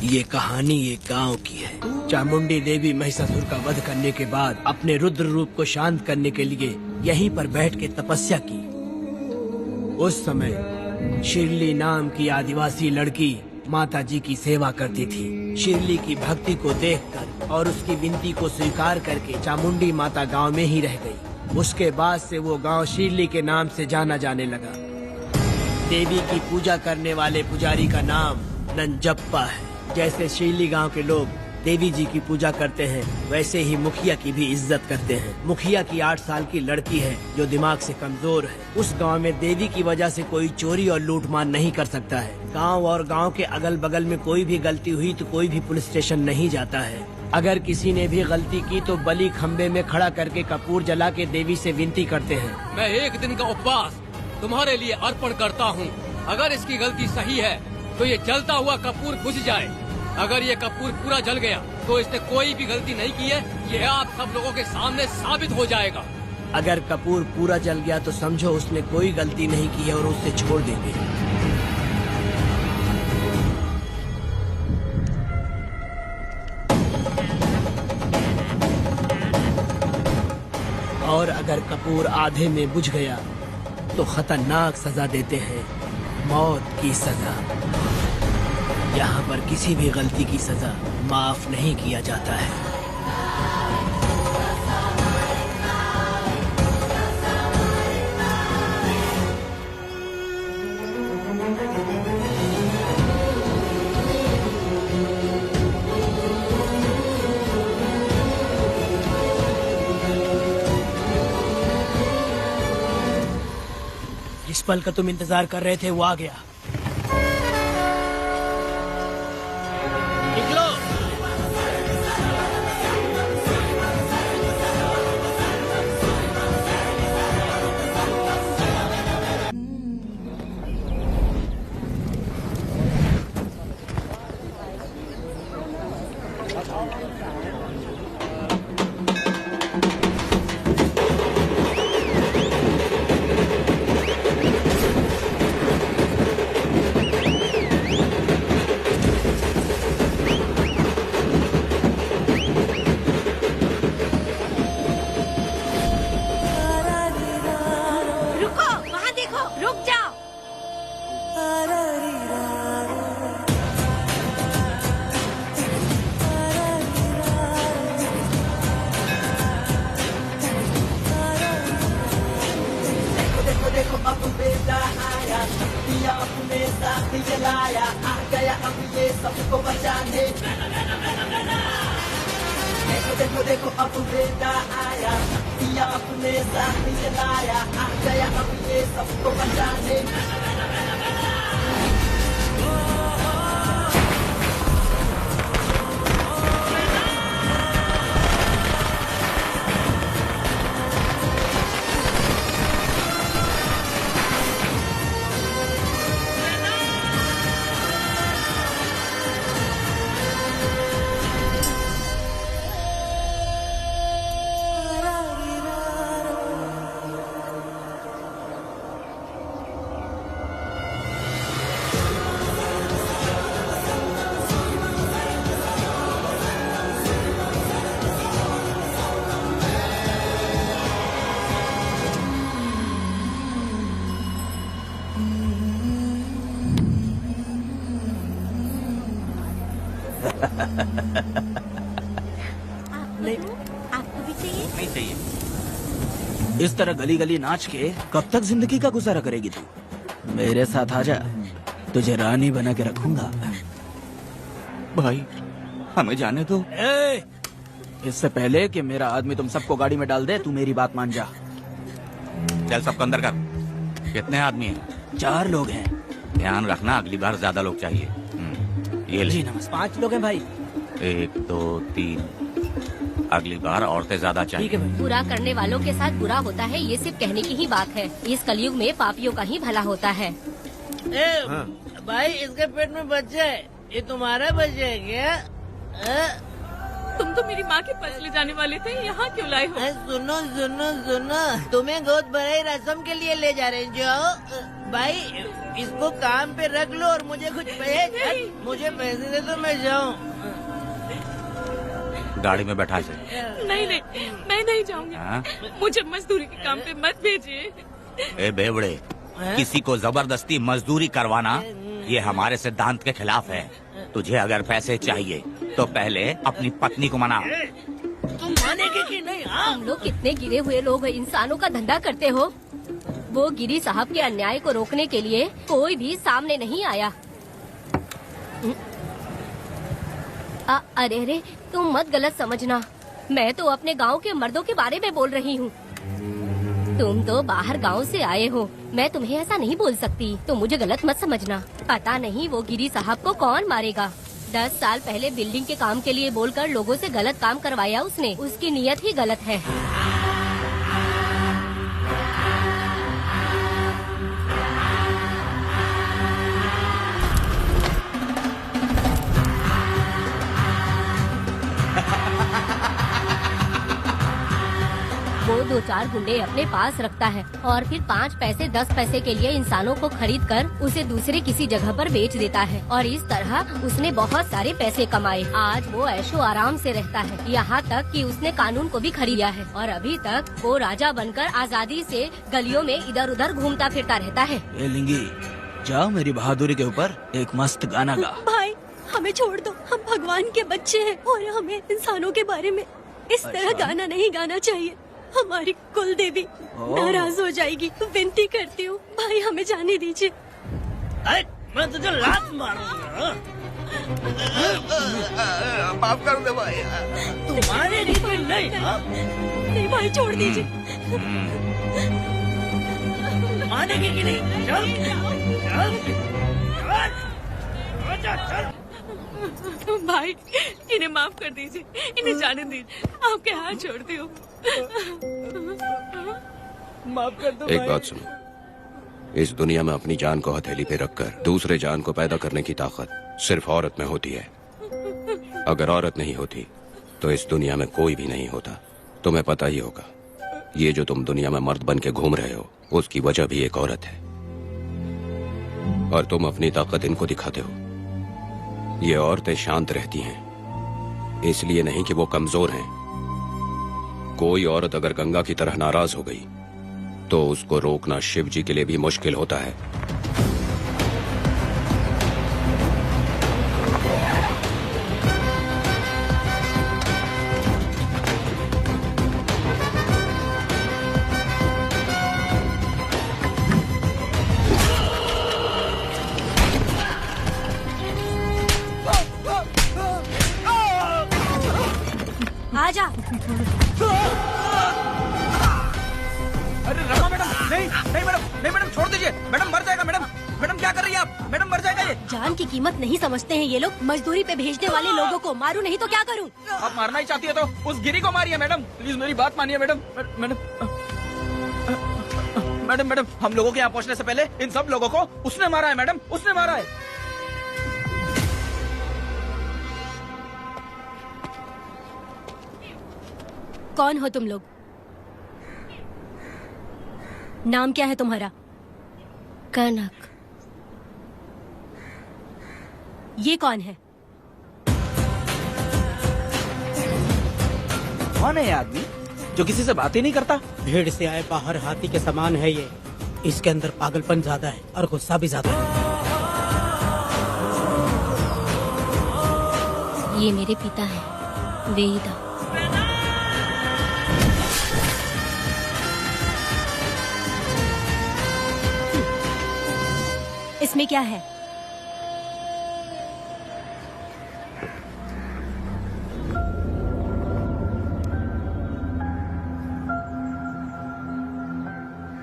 ये कहानी एक गांव की है। चामुंडी देवी महिषासुर का वध करने के बाद अपने रुद्र रूप को शांत करने के लिए यहीं पर बैठ के तपस्या की। उस समय शिरली नाम की आदिवासी लड़की माता जी की सेवा करती थी। शिरली की भक्ति को देखकर और उसकी विनती को स्वीकार करके चामुंडी माता गांव में ही रह गई। उसके बाद से वो गांव शिरली के नाम से जाना जाने लगा। देवी की पूजा करने वाले पुजारी का नाम नंजप्पा है। जैसे शिरली गांव के लोग देवी जी की पूजा करते हैं, वैसे ही मुखिया की भी इज्जत करते हैं। मुखिया की 8 साल की लड़की है जो दिमाग से कमजोर है। उस गांव में देवी की वजह से कोई चोरी और लूटमार नहीं कर सकता है। गांव और गांव के अगल बगल में कोई भी गलती हुई तो कोई भी पुलिस स्टेशन नहीं जाता है। अगर किसी ने भी गलती की तो बलि खम्बे में खड़ा करके कपूर जला के देवी से विनती करते हैं। मैं 1 दिन का उपवास तुम्हारे लिए अर्पण करता हूँ। अगर इसकी गलती सही है तो ये जलता हुआ कपूर बुझ जाए। अगर ये कपूर पूरा जल गया तो इसने कोई भी गलती नहीं की है, ये आप सब लोगों के सामने साबित हो जाएगा। अगर कपूर पूरा जल गया तो समझो उसने कोई गलती नहीं की है और उसे छोड़ देंगे। और अगर कपूर आधे में बुझ गया तो खतरनाक सजा देते हैं, मौत की सजा। यहाँ पर किसी भी गलती की सजा माफ नहीं किया जाता है। जिस पल का तुम इंतजार कर रहे थे वो आ गया। निकलो। देखो देखो अब बेटा आया, पिया अपने साथ चलाया, आ गया अब ये सबको बचाने। आपको भी चाहिए? नहीं चाहिए। इस तरह गली गली नाच के कब तक जिंदगी का गुजारा करेगी तू? मेरे साथ आजा, तुझे रानी बना के रखूंगा। भाई हमें जाने दो। इससे पहले कि मेरा आदमी तुम सबको गाड़ी में डाल दे, तू मेरी बात मान जा। चल सबको अंदर कर। कितने आदमी हैं? 4 लोग हैं। ध्यान रखना, अगली बार ज्यादा लोग चाहिए। ये ले। जी नमस्ते। 5 लोग हैं भाई। 1 2 3। अगली बार औरतें ज्यादा चाहिए। ठीक है भाई। बुरा करने वालों के साथ बुरा होता है, ये सिर्फ कहने की ही बात है। इस कलयुग में पापियों का ही भला होता है। भाई इसके पेट में बच्चा है, ये तुम्हारा बच्चा है क्या? तुम तो मेरी माँ के पास ले जाने वाले थे, यहाँ क्यों लाए हो? सुनो सुनो सुनो, तुम्हें गोद भराई रस्म के लिए ले जा रहे हैं। जाओ भाई, इसको काम पे रख लो और मुझे कुछ मुझे पैसे दे तो मैं जाऊँ। गाड़ी में बैठा से। नहीं नहीं, मैं नहीं जाऊंगी। हाँ? मुझे मजदूरी के काम पे मत भेजिए। ए बेवड़े, किसी को जबरदस्ती मजदूरी करवाना ये हमारे सिद्धांत के खिलाफ है। तुझे अगर पैसे चाहिए तो पहले अपनी पत्नी को मना। तुम मानेगी कि नहीं? हाँ? तुम लोग कितने गिरे हुए लोग इंसानों का धंधा करते हो। वो गिरी साहब के अन्याय को रोकने के लिए कोई भी सामने नहीं आया। अरे अरे, तुम मत गलत समझना, मैं तो अपने गांव के मर्दों के बारे में बोल रही हूँ। तुम तो बाहर गांव से आए हो, मैं तुम्हें ऐसा नहीं बोल सकती, तो मुझे गलत मत समझना। पता नहीं वो गिरी साहब को कौन मारेगा। 10 साल पहले बिल्डिंग के काम के लिए बोलकर लोगों से गलत काम करवाया उसने। उसकी नीयत ही गलत है। वो 2-4 गुंडे अपने पास रखता है और फिर 5 पैसे 10 पैसे के लिए इंसानों को खरीद कर उसे दूसरे किसी जगह पर बेच देता है, और इस तरह उसने बहुत सारे पैसे कमाए। आज वो ऐशो आराम से रहता है, यहाँ तक कि उसने कानून को भी खरीदा है, और अभी तक वो राजा बनकर आजादी से गलियों में इधर उधर घूमता फिरता रहता है। ए लिंगी, जाओ मेरी बहादुरी के ऊपर एक मस्त गाना गा। भाई हमें छोड़ दो, हम भगवान के बच्चे हैं और हमें इंसानों के बारे में इस तरह गाना नहीं गाना चाहिए। हमारी कुल देवी नाराज हो जाएगी। विनती करती हूँ भाई, हमें जाने दीजिए। मैं तुझे लात मारूंगा। माफ कर दे भाई। तुम्हारे लिए नहीं। नहीं भाई, छोड़ दीजिए। मानेगी कि नहीं? चल चल चल। भाई इन्हें माफ कर दीजिए, इन्हें जाने दीजिए, आपके हाथ छोड़ती हूँ। माफ कर दो। एक बात सुनो, इस दुनिया में अपनी जान को हथेली पे रखकर दूसरे जान को पैदा करने की ताकत सिर्फ औरत में होती है। अगर औरत नहीं होती तो इस दुनिया में कोई भी नहीं होता। तुम्हें पता ही होगा, ये जो तुम दुनिया में मर्द बन के घूम रहे हो उसकी वजह भी एक औरत है, और तुम अपनी ताकत इनको दिखाते हो। ये औरतें शांत रहती हैं, इसलिए नहीं कि वो कमजोर हैं। कोई औरत अगर गंगा की तरह नाराज हो गई तो उसको रोकना शिव जी के लिए भी मुश्किल होता है। आजा। अरे रमा मैडम, नहीं नहीं मैडम, नहीं मैडम, छोड़ दीजिए मैडम, मर जाएगा मैडम। मैडम क्या कर रही है आप? मैडम मर जाएगा ये। जान की कीमत नहीं समझते हैं ये लोग। मजदूरी पे भेजने वाले लोगों को मारूं नहीं तो क्या करूं? आप मारना ही चाहती है तो उस गिरी को मारिए मैडम, प्लीज मेरी बात मानिए मैडम। मैडम मैडम मैडम, हम लोगों के यहाँ पहुँचने से पहले इन सब लोगों को उसने मारा है मैडम, उसने मारा है। कौन हो तुम लोग? नाम क्या है तुम्हारा? कनक। ये कौन है? कौन है ये आदमी जो किसी से बात ही नहीं करता? भीड़ से आए बाहर हाथी के समान है ये। इसके अंदर पागलपन ज्यादा है और गुस्सा भी ज्यादा है। ये मेरे पिता हैं, वेदा। इसमें क्या है?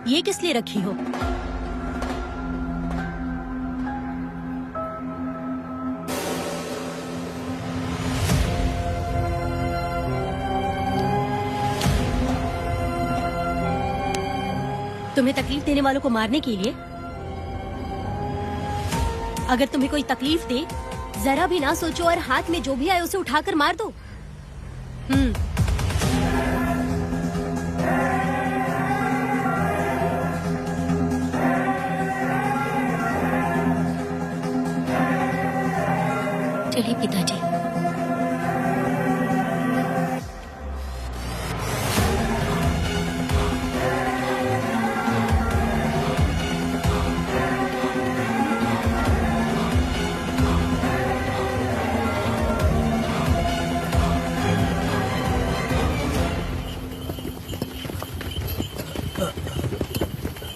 ये किस लिए रखी हो? तुम्हें तकलीफ देने वालों को मारने के लिए? अगर तुम्हें कोई तकलीफ दे, जरा भी ना सोचो और हाथ में जो भी आए उसे उठाकर मार दो। चलिए पिताजी।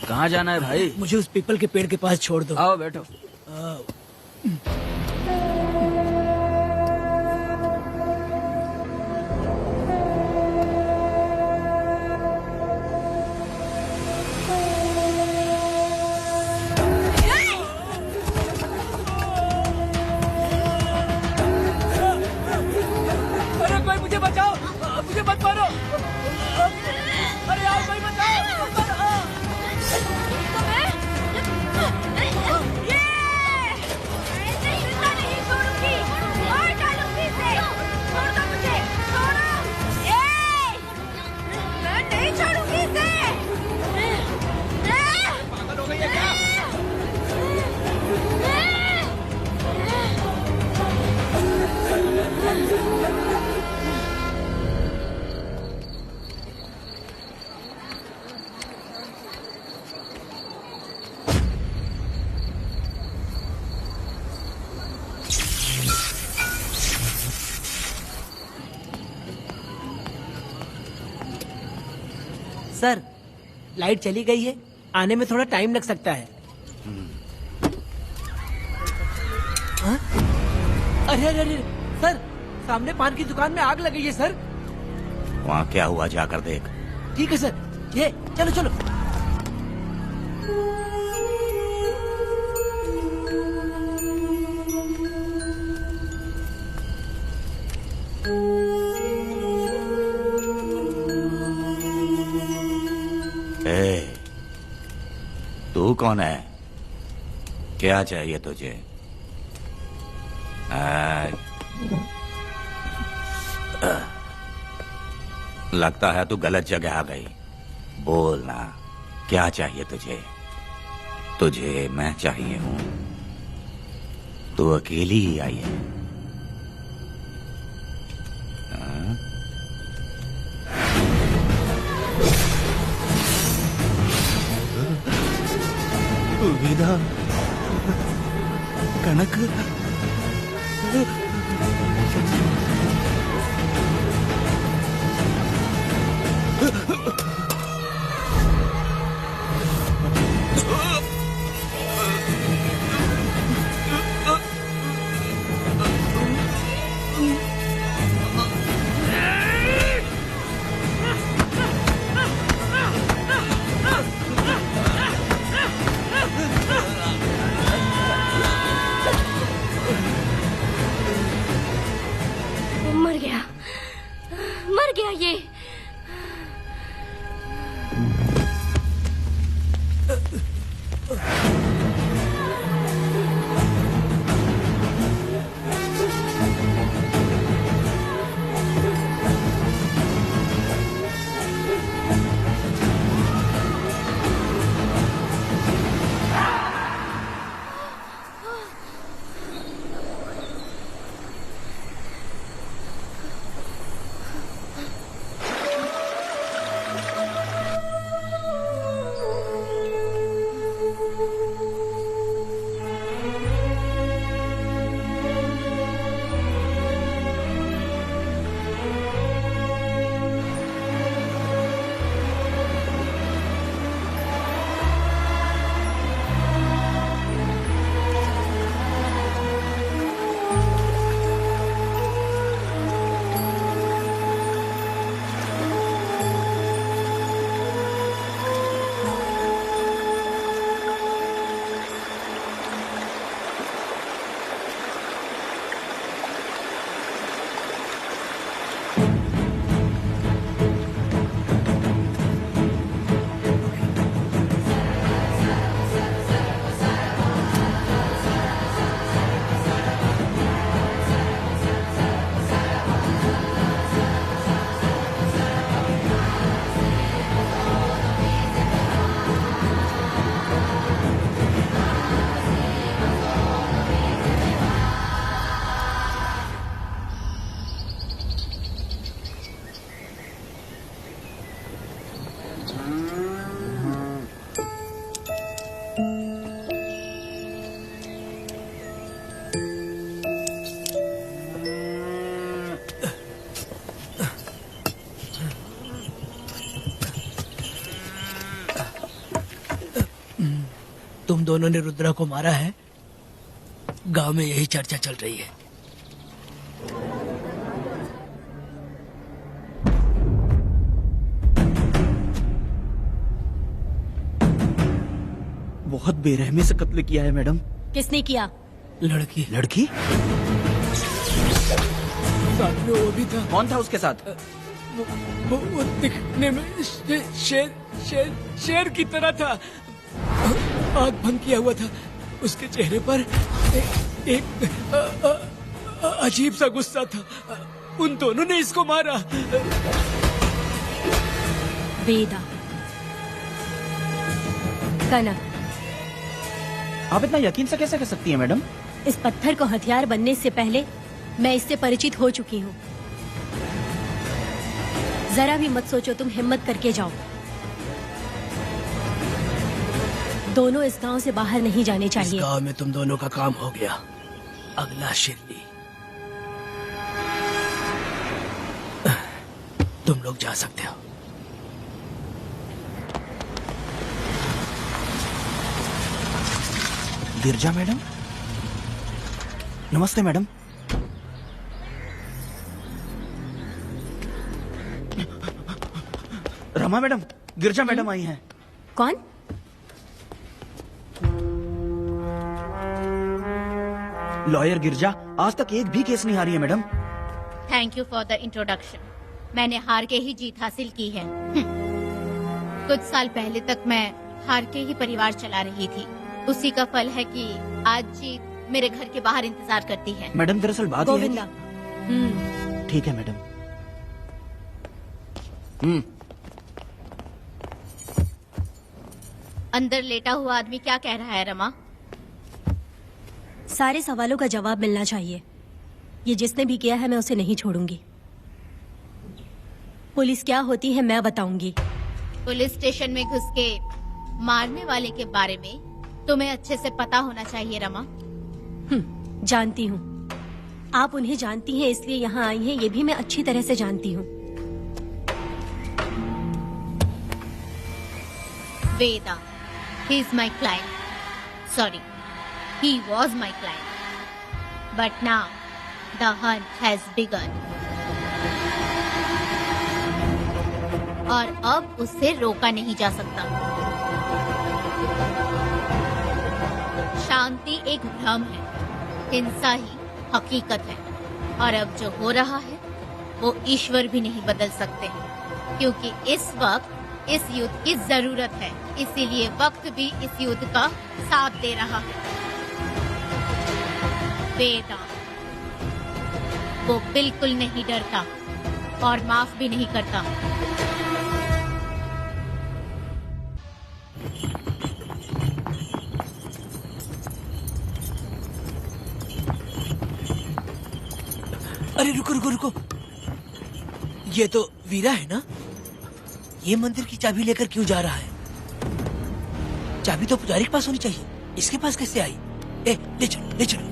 कहाँ जाना है भाई? मुझे उस पीपल के पेड़ के पास छोड़ दो। आओ बैठो। अरे कोई मुझे बचाओ, मुझे मत मारो। अरे यार कोई बचाओ, मत मारो। सर, लाइट चली गई है, आने में थोड़ा टाइम लग सकता है। हाँ? अरे अरे अरे सर, सामने पान की दुकान में आग लगी है सर। वहाँ क्या हुआ जाकर देख। ठीक है सर, ये चलो चलो। तू कौन है? क्या चाहिए तुझे? लगता है तू गलत जगह आ गई। बोलना, क्या चाहिए तुझे? तुझे मैं चाहिए हूँ। तू अकेली ही आई है। विदा, कनक, मर गया ये। तुम दोनों ने रुद्रा को मारा है? गांव में यही चर्चा चल रही है। बहुत बेरहमी से कत्ल किया है मैडम। किसने किया? लड़की। लड़की? साथ में वो भी था। कौन था उसके साथ? वो दिखने में शेर की तरह था। आग बंद किया हुआ था। उसके चेहरे पर एक अजीब सा गुस्सा था। उन दोनों ने इसको मारा। वेदा, कनक, आप इतना यकीन से कैसे कह सकती हैं मैडम? इस पत्थर को हथियार बनने से पहले मैं इससे परिचित हो चुकी हूँ। जरा भी मत सोचो, तुम हिम्मत करके जाओ। दोनों इस गांव से बाहर नहीं जाने इस चाहिए। गांव में तुम दोनों का काम हो गया। अगला शिरली। तुम लोग जा सकते हो। गिरजा मैडम, नमस्ते मैडम। रमा मैडम, गिरजा मैडम आई हैं। कौन? लॉयर गिरजा आज तक एक भी केस नहीं हारी है madam. Thank you for the introduction. मैंने हार के ही जीत हासिल की है। कुछ साल पहले तक मैं हार के ही परिवार चला रही थी। उसी का फल है कि आज जीत मेरे घर के बाहर इंतजार करती है। मैडम दरअसल बात यह है गोविंदा। कि... ठीक है मैडम। अंदर लेटा हुआ आदमी क्या कह रहा है रमा? सारे सवालों का जवाब मिलना चाहिए। ये जिसने भी किया है मैं उसे नहीं छोड़ूंगी। पुलिस क्या होती है मैं बताऊंगी। पुलिस स्टेशन में घुस के मारने वाले के बारे में तुम्हें अच्छे से पता होना चाहिए रमा। जानती हूँ। आप उन्हें जानती हैं इसलिए यहाँ आई हैं, ये भी मैं अच्छी तरह से जानती हूँ। वेदा, he is my client. Sorry, he was my client. But now, the hunt has begun. और अब उसे रोका नहीं जा सकता। शांति एक भ्रम है, हिंसा ही हकीकत है। और अब जो हो रहा है वो ईश्वर भी नहीं बदल सकते, क्योंकि इस वक्त इस युद्ध की जरूरत है। इसीलिए वक्त भी इस युद्ध का साथ दे रहा है। वेदा, वो बिल्कुल नहीं डरता और माफ भी नहीं करता। अरे रुको रुको रुको, ये तो वीरा है ना? ये मंदिर की चाबी लेकर क्यों जा रहा है? चाबी तो पुजारी के पास होनी चाहिए, इसके पास कैसे आई? ले चलो ले चलो।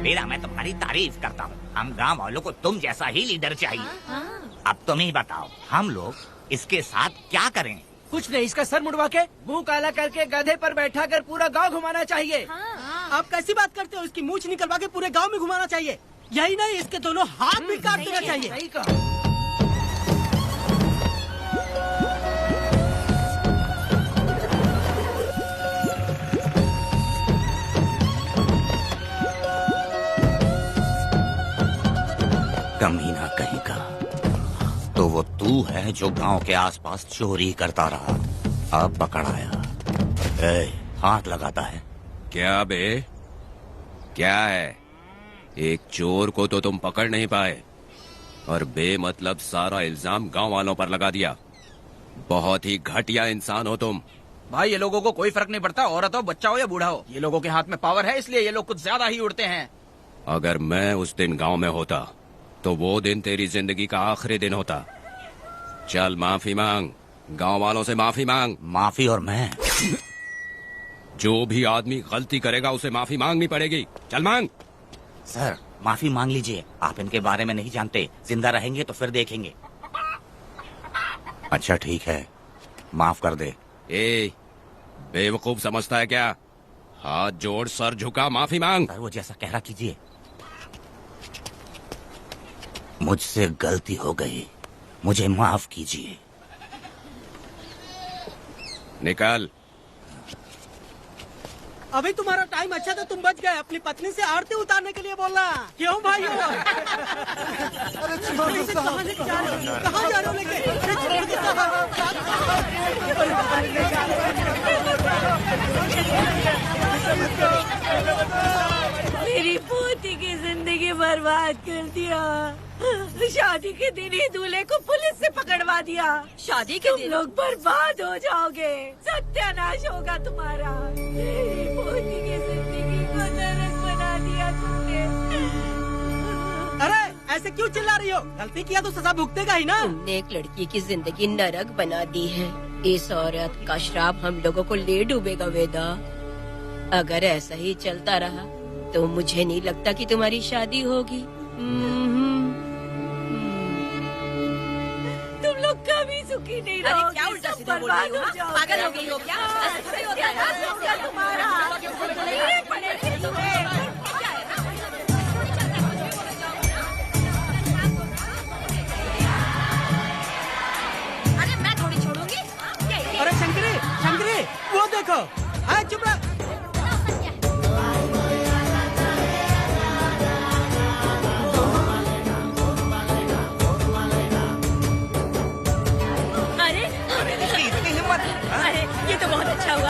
वीरा, मैं तुम्हारी तारीफ करता हूँ। हम गांव वालों को तुम जैसा ही लीडर चाहिए। अब तुम ही बताओ, हम लोग इसके साथ क्या करें? कुछ नहीं, इसका सर मुड़वा के मुंह काला करके गधे पर बैठा कर पूरा गांव घुमाना चाहिए। आप कैसी बात करते हो? इसकी मूछ निकलवा के पूरे गांव में घुमाना चाहिए। यही नहीं, इसके दोनों हाथ भी काट देना चाहिए। सही कहा। कमीना कहीं का। तो वो तू है जो गांव के आसपास चोरी करता रहा, अब पकड़ आया। हाथ लगाता है। क्या बे, क्या है? एक चोर को तो तुम पकड़ नहीं पाए और बेमतलब सारा इल्जाम गांव वालों पर लगा दिया। बहुत ही घटिया इंसान हो तुम। भाई ये लोगों को कोई फर्क नहीं पड़ता, औरत हो, बच्चा हो या बूढ़ा हो। ये लोगों के हाथ में पावर है, इसलिए ये लोग कुछ ज्यादा ही उड़ते हैं। अगर मैं उस दिन गांव में होता तो वो दिन तेरी जिंदगी का आखिरी दिन होता। चल माफी मांग, गांव वालों से माफी मांग। माफी? और मैं? जो भी आदमी गलती करेगा उसे माफी मांगनी पड़ेगी। चल मांग। सर माफी मांग लीजिए, आप इनके बारे में नहीं जानते। जिंदा रहेंगे तो फिर देखेंगे। अच्छा ठीक है, माफ कर दे। ए, बेवकूफ समझता है क्या? हाथ जोड़, सर झुका, माफी मांग। सर वो जैसा कह रहा कीजिए। मुझसे गलती हो गई, मुझे माफ कीजिए। निकल। अभी तुम्हारा टाइम अच्छा था, तुम बच गए। अपनी पत्नी से आरती उतारने के लिए बोलना। क्यों भाई? अरे कहाँ लेके जा रहे हो? कहाँ जा रहे हो लेके? छोड़ के मेरी पोती की जिंदगी बर्बाद कर दिया। शादी के दिन ही दूल्हे को पुलिस से पकड़वा दिया। शादी के दिन लोग बर्बाद हो जाओगे, सत्यानाश होगा तुम्हारा। मेरी पोती की जिंदगी को नरक बना दिया तुमने। अरे ऐसे क्यों चिल्ला रही हो? गलती किया तो सजा भुगतेगा ही ना। तुमने एक लड़की की जिंदगी नरक बना दी है। इस औरत का श्राप हम लोगों को ले डूबेगा वेदा। अगर ऐसा ही चलता रहा तो मुझे नहीं लगता कि तुम्हारी शादी होगी। तुम लोग कभी सुखी नहीं रहोगे। क्या उल्टा सीधा बोल रही हो? पागल हो गई हो क्या? ऐसा ही होता है तुम्हारा अरे मैं थोड़ी छोड़ूंगी। अरे शंकरी, शंकरी, वो देखो। हाँ चुप रह। अरे ये तो बहुत अच्छा हुआ।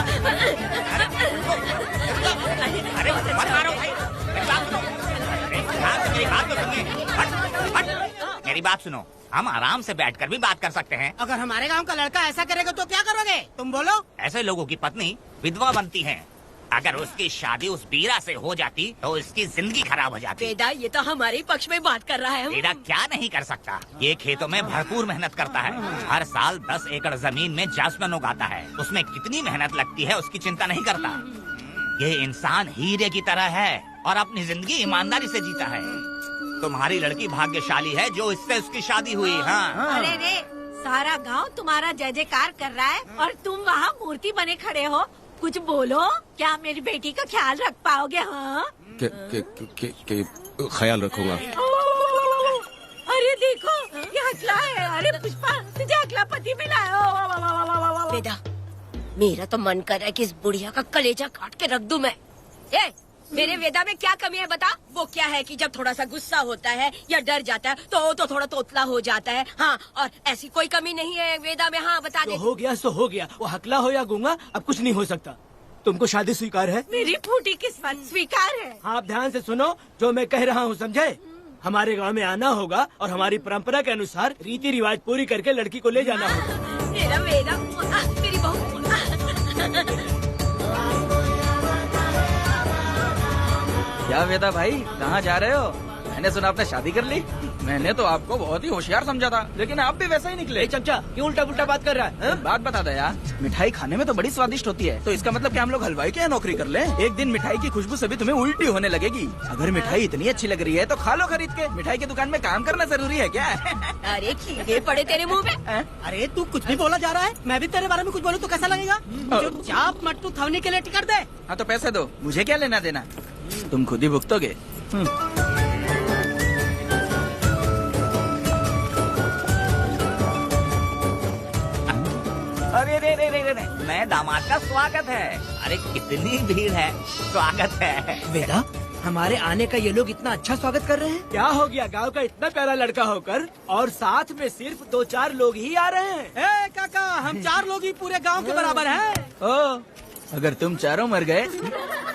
अरे मत मारो भाई, मेरी बात तो सुनिए। मेरी बात सुनो, हम आराम से बैठकर भी बात कर सकते हैं। अगर हमारे गांव का लड़का ऐसा करेगा तो क्या करोगे? तुम बोलो। ऐसे लोगों की पत्नी विधवा बनती है। अगर उसकी शादी उस बीरा से हो जाती तो उसकी जिंदगी खराब हो जाती। वेदा ये तो हमारे पक्ष में बात कर रहा है। बेटा क्या नहीं कर सकता? ये खेतों में भरपूर मेहनत करता है। हर साल 10 एकड़ जमीन में जासमन उगाता है। उसमें कितनी मेहनत लगती है उसकी चिंता नहीं करता। ये इंसान हीरे की तरह है और अपनी जिंदगी ईमानदारी से जीता है। तुम्हारी लड़की भाग्यशाली है जो इससे उसकी शादी हुई। हाँ अरे रे, सारा गांव तुम्हारा जय जयकार कर रहा है और तुम वहाँ मूर्ति बने खड़े हो। कुछ बोलो, क्या मेरी बेटी का ख्याल रख पाओगे? हाँ ख्याल रखूंगा। अरे देखो ये हकला है। अरे पुष्पा तुझे हकला पति मिला है। वेदा मेरा तो मन कर रहा है कि इस बुढ़िया का कलेजा काट के रख दूं मैं। ए, मेरे वेदा में क्या कमी है बता? वो क्या है कि जब थोड़ा सा गुस्सा होता है या डर जाता है तो थोड़ा तोतला हो जाता है। हाँ, और ऐसी कोई कमी नहीं है वेदा में। हाँ बता दे। तो हो गया सो हो गया। वो हकला हो या गूंगा अब कुछ नहीं हो सकता। तुमको शादी स्वीकार है? मेरी फूटी किस्मत स्वीकार है। आप ध्यान से सुनो जो मैं कह रहा हूँ, समझे? हमारे गांव में आना होगा और हमारी परंपरा के अनुसार रीति रिवाज पूरी करके लड़की को ले जाना होगा। मेरा वेदा, मेरी बहू। क्या वेदा भाई, कहाँ जा रहे हो? मैंने सुना आपने शादी कर ली। मैंने तो आपको बहुत ही होशियार समझा था, लेकिन आप भी वैसा ही निकले। चमचा क्यों उल्टा पुल्टा बात कर रहा है हाँ? बात बता दे यार, मिठाई खाने में तो बड़ी स्वादिष्ट होती है, तो इसका मतलब कि हम लोग हलवाई के यहाँ नौकरी कर लें? एक दिन मिठाई की खुशबू से भी तुम्हें उल्टी होने लगेगी। अगर मिठाई इतनी अच्छी लग रही है तो खा लो खरीद के। मिठाई की दुकान में काम करना जरूरी है क्या? अरे कीड़े पड़े तेरे मुंह में। अरे तू कुछ भी बोला जा रहा है, मैं भी तेरे बारे में कुछ बोलूं तो कैसा लगेगा? चुपचाप मट्टू थवने के लिए टिकट दे। हाँ तो पैसे दो, मुझे क्या लेना देना, तुम खुद ही भुगतोगे। अरे रे रे रे रे रे, मैं दामाद का स्वागत है। अरे कितनी भीड़ है, स्वागत है। वेदा, हमारे आने का ये लोग इतना अच्छा स्वागत कर रहे हैं। क्या हो गया गांव का इतना प्यारा लड़का होकर और साथ में सिर्फ 2-4 लोग ही आ रहे हैं। ए काका, हम 4 लोग ही पूरे गांव के बराबर हैं। ओ, अगर तुम चारों मर गए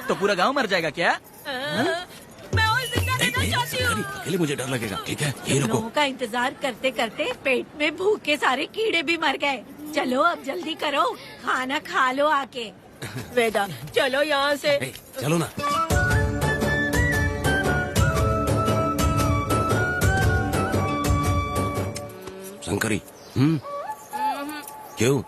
तो पूरा गांव मर जाएगा क्या? मैं और जिंदा रहना चाहती हूँ। अकेले मुझे डर लगेगा, ठीक है? ये रुको। लोगों का इंतजार करते करते पेट में भूख के सारे कीड़े भी मर गए। चलो अब जल्दी करो, खाना खा लो आके। वेदा चलो यहाँ से। चलो ना। शंकरी, क्यों?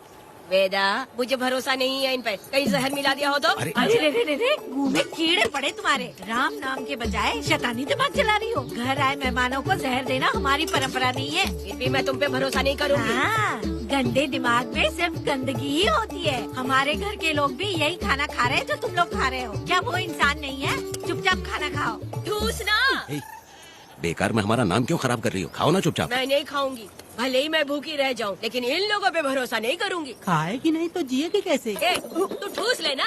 वेदा मुझे भरोसा नहीं है इन पे, कहीं जहर मिला दिया हो तो। अरे रे रे रे रे, मुंह में कीड़े पड़े तुम्हारे। राम नाम के बजाय शैतानी दिमाग चला रही हो। घर आए मेहमानों को जहर देना हमारी परंपरा नहीं है। फिर भी मैं तुम पे भरोसा नहीं करूँगी। हाँ, गंदे दिमाग में सिर्फ गंदगी ही होती है। हमारे घर के लोग भी यही खाना खा रहे हैं जो तुम लोग खा रहे हो। क्या वो इंसान नहीं है? चुपचाप खाना खाओ। ठूसना। बेकार में हमारा नाम क्यों खराब कर रही हो? खाओ ना चुपचाप। मैं नहीं खाऊंगी, भले ही मैं भूखी रह जाऊं, लेकिन इन लोगों पे भरोसा नहीं करूंगी। खाएगी नहीं तो जिएगी कैसे? तू ठूस लेना।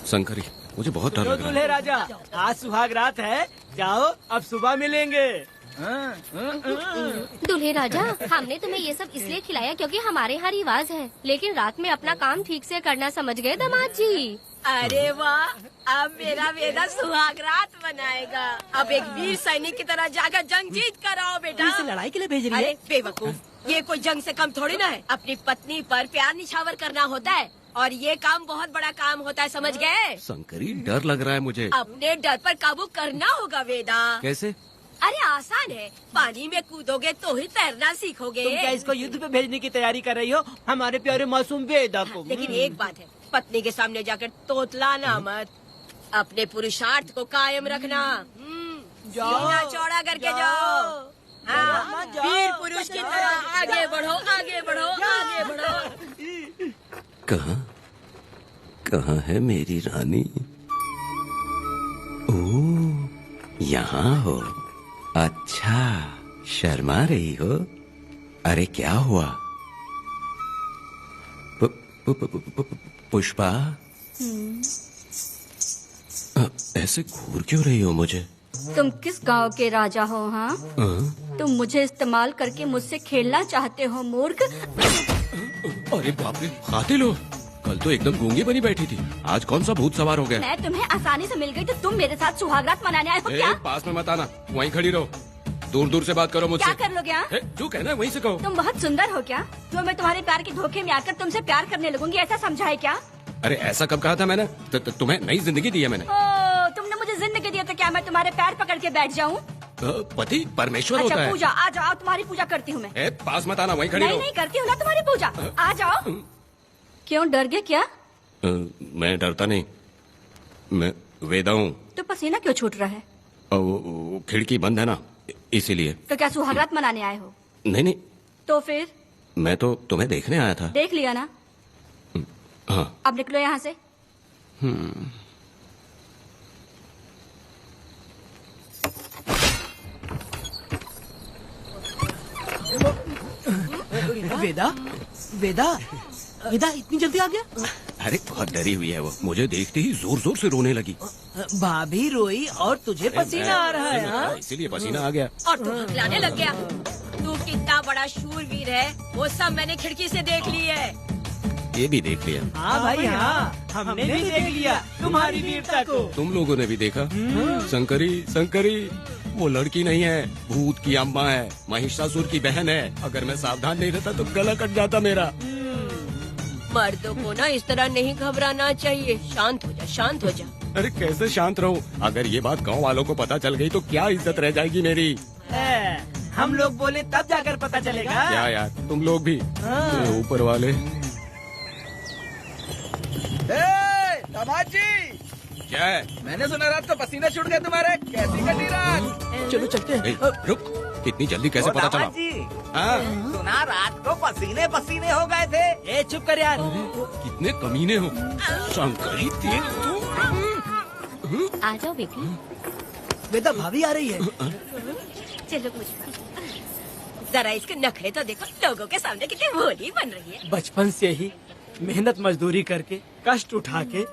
शंकरी, मुझे बहुत डर लग रहा दूल्हे है। राजा, आज सुहाग रात है, जाओ अब सुबह मिलेंगे। दूल्हे राजा, हमने तुम्हें ये सब इसलिए खिलाया क्योंकि हमारे यहाँ रिवाज है, लेकिन रात में अपना काम ठीक से करना समझ गए दामाद जी। अरे वाह, अब मेरा वेदा सुहाग रात मनाएगा। अब एक वीर सैनिक की तरह जाकर जंग जीत कर आओ बेटा। इसे लड़ाई के लिए भेज रही है? अरे बेवकूफ, ये कोई जंग से कम थोड़ी ना है। अपनी पत्नी पर प्यार निछावर करना होता है और ये काम बहुत बड़ा काम होता है, समझ गए? शंकरी, डर लग रहा है मुझे। अपने डर पर काबू करना होगा वेदा। कैसे? अरे आसान है, पानी में कूदोगे तो ही तैरना सीखोगे। तुम क्या इसको युद्ध पे भेजने की तैयारी कर रही हो हमारे प्यारे मासूम वेदा को? लेकिन एक बात है, पत्नी के सामने जाकर तोतलाना मत। अपने पुरुषार्थ को कायम रखना। सीना चौड़ा करके जाओ। हाँ, वीर पुरुष की तरह आगे बढ़ो, आगे बढ़ो, आगे बढ़ो। कहाँ है मेरी रानी? ओह, यहाँ हो। अच्छा, शर्मा रही हो? अरे क्या हुआ? पुष्पा, ऐसे घूर क्यों रही हो मुझे? तुम किस गांव के राजा हो? हाँ, तुम मुझे इस्तेमाल करके मुझसे खेलना चाहते हो मूर्ख। अरे बाप रे, कातिल हो? कल तो एकदम गूंगी बनी बैठी थी, आज कौन सा भूत सवार हो गया? मैं तुम्हें आसानी से मिल गई तो तुम मेरे साथ सुहागरात मनाने आए हो क्या? पास में मत आना, वहीं खड़ी रहो। दूर दूर से बात करो मुझसे। क्या कर लोगे? हाँ? जो कहना है वहीं से कहो। तुम बहुत सुंदर हो क्या? तो मैं तुम्हारे प्यार के धोखे में आकर तुमसे प्यार करने लगूंगी, ऐसा समझा है क्या? अरे ऐसा कब कहा था मैंने? तुम्हें नई जिंदगी दी है मैंने। ओ, तुमने मुझे जिंदगी दी है तो क्या मैं तुम्हारे पैर पकड़ के बैठ जाऊँ? पति परमेश्वर अच्छा, होता है। पूजा, आ जाओ, तुम्हारी पूजा करती हूँ मैं। पास मत आना, वहीं खड़ी रहो। नहीं करती हूँ ना तुम्हारी पूजा, आ जाओ। क्यों डर गए क्या? मैं डरता नहीं, मैं वेदा हूँ। तो पसीना क्यों छूट रहा है? खिड़की बंद है ना, इसीलिए। तो क्या सुहागरात मनाने आए हो? नहीं नहीं, तो फिर? मैं तो तुम्हें देखने आया था। देख लिया ना? हाँ। अब निकलो यहाँ से। वेदा, वेदा, वेदा इतनी जल्दी आ गया? अरे बहुत डरी हुई है वो, मुझे देखते ही जोर जोर से रोने लगी। भाभी रोई और तुझे पसीना आ रहा है? हाँ? इसीलिए पसीना आ गया। और तू हकलाने लग गया। तू कितना बड़ा शूरवीर है, वो सब मैंने खिड़की से देख ली है। ये भी देख लिया? हाँ भाई हाँ, हमने भी देख लिया तुम्हारी वीरता को। तुम लोगों ने भी देखा? शंकरी, शंकरी, वो लड़की नहीं है, भूत की अम्मा है, महिषासुर की बहन है। अगर मैं सावधान नहीं रहता तो गला कट जाता मेरा। मर्दों को ना इस तरह नहीं घबराना चाहिए। शांत हो जा, शांत हो जा। अरे कैसे शांत रहूं? अगर ये बात गांव वालों को पता चल गई तो क्या इज्जत रह जाएगी मेरी? हम लोग बोले तब जाकर पता चलेगा। क्या यार, तुम लोग भी ये ऊपर वाले। दामाद जी, क्या है? मैंने सुना रात को पसीने छूट गए तुम्हारे, कैसी कटी रात? चलो चलते हैं। रुक, इतनी जल्दी कैसे पता चला? हाँ? सुना रात को पसीने पसीने हो गए थे। ए चुप कर यार। कितने कमीने हो शंकरी, तेल तू। आ जाओ बेटी। वेदा भाभी आ रही है। चलो मुझे जरा इसके नखरे तो देखो, लोगों के सामने कितनी भोली बन रही है। बचपन से ही मेहनत मजदूरी करके कष्ट उठा के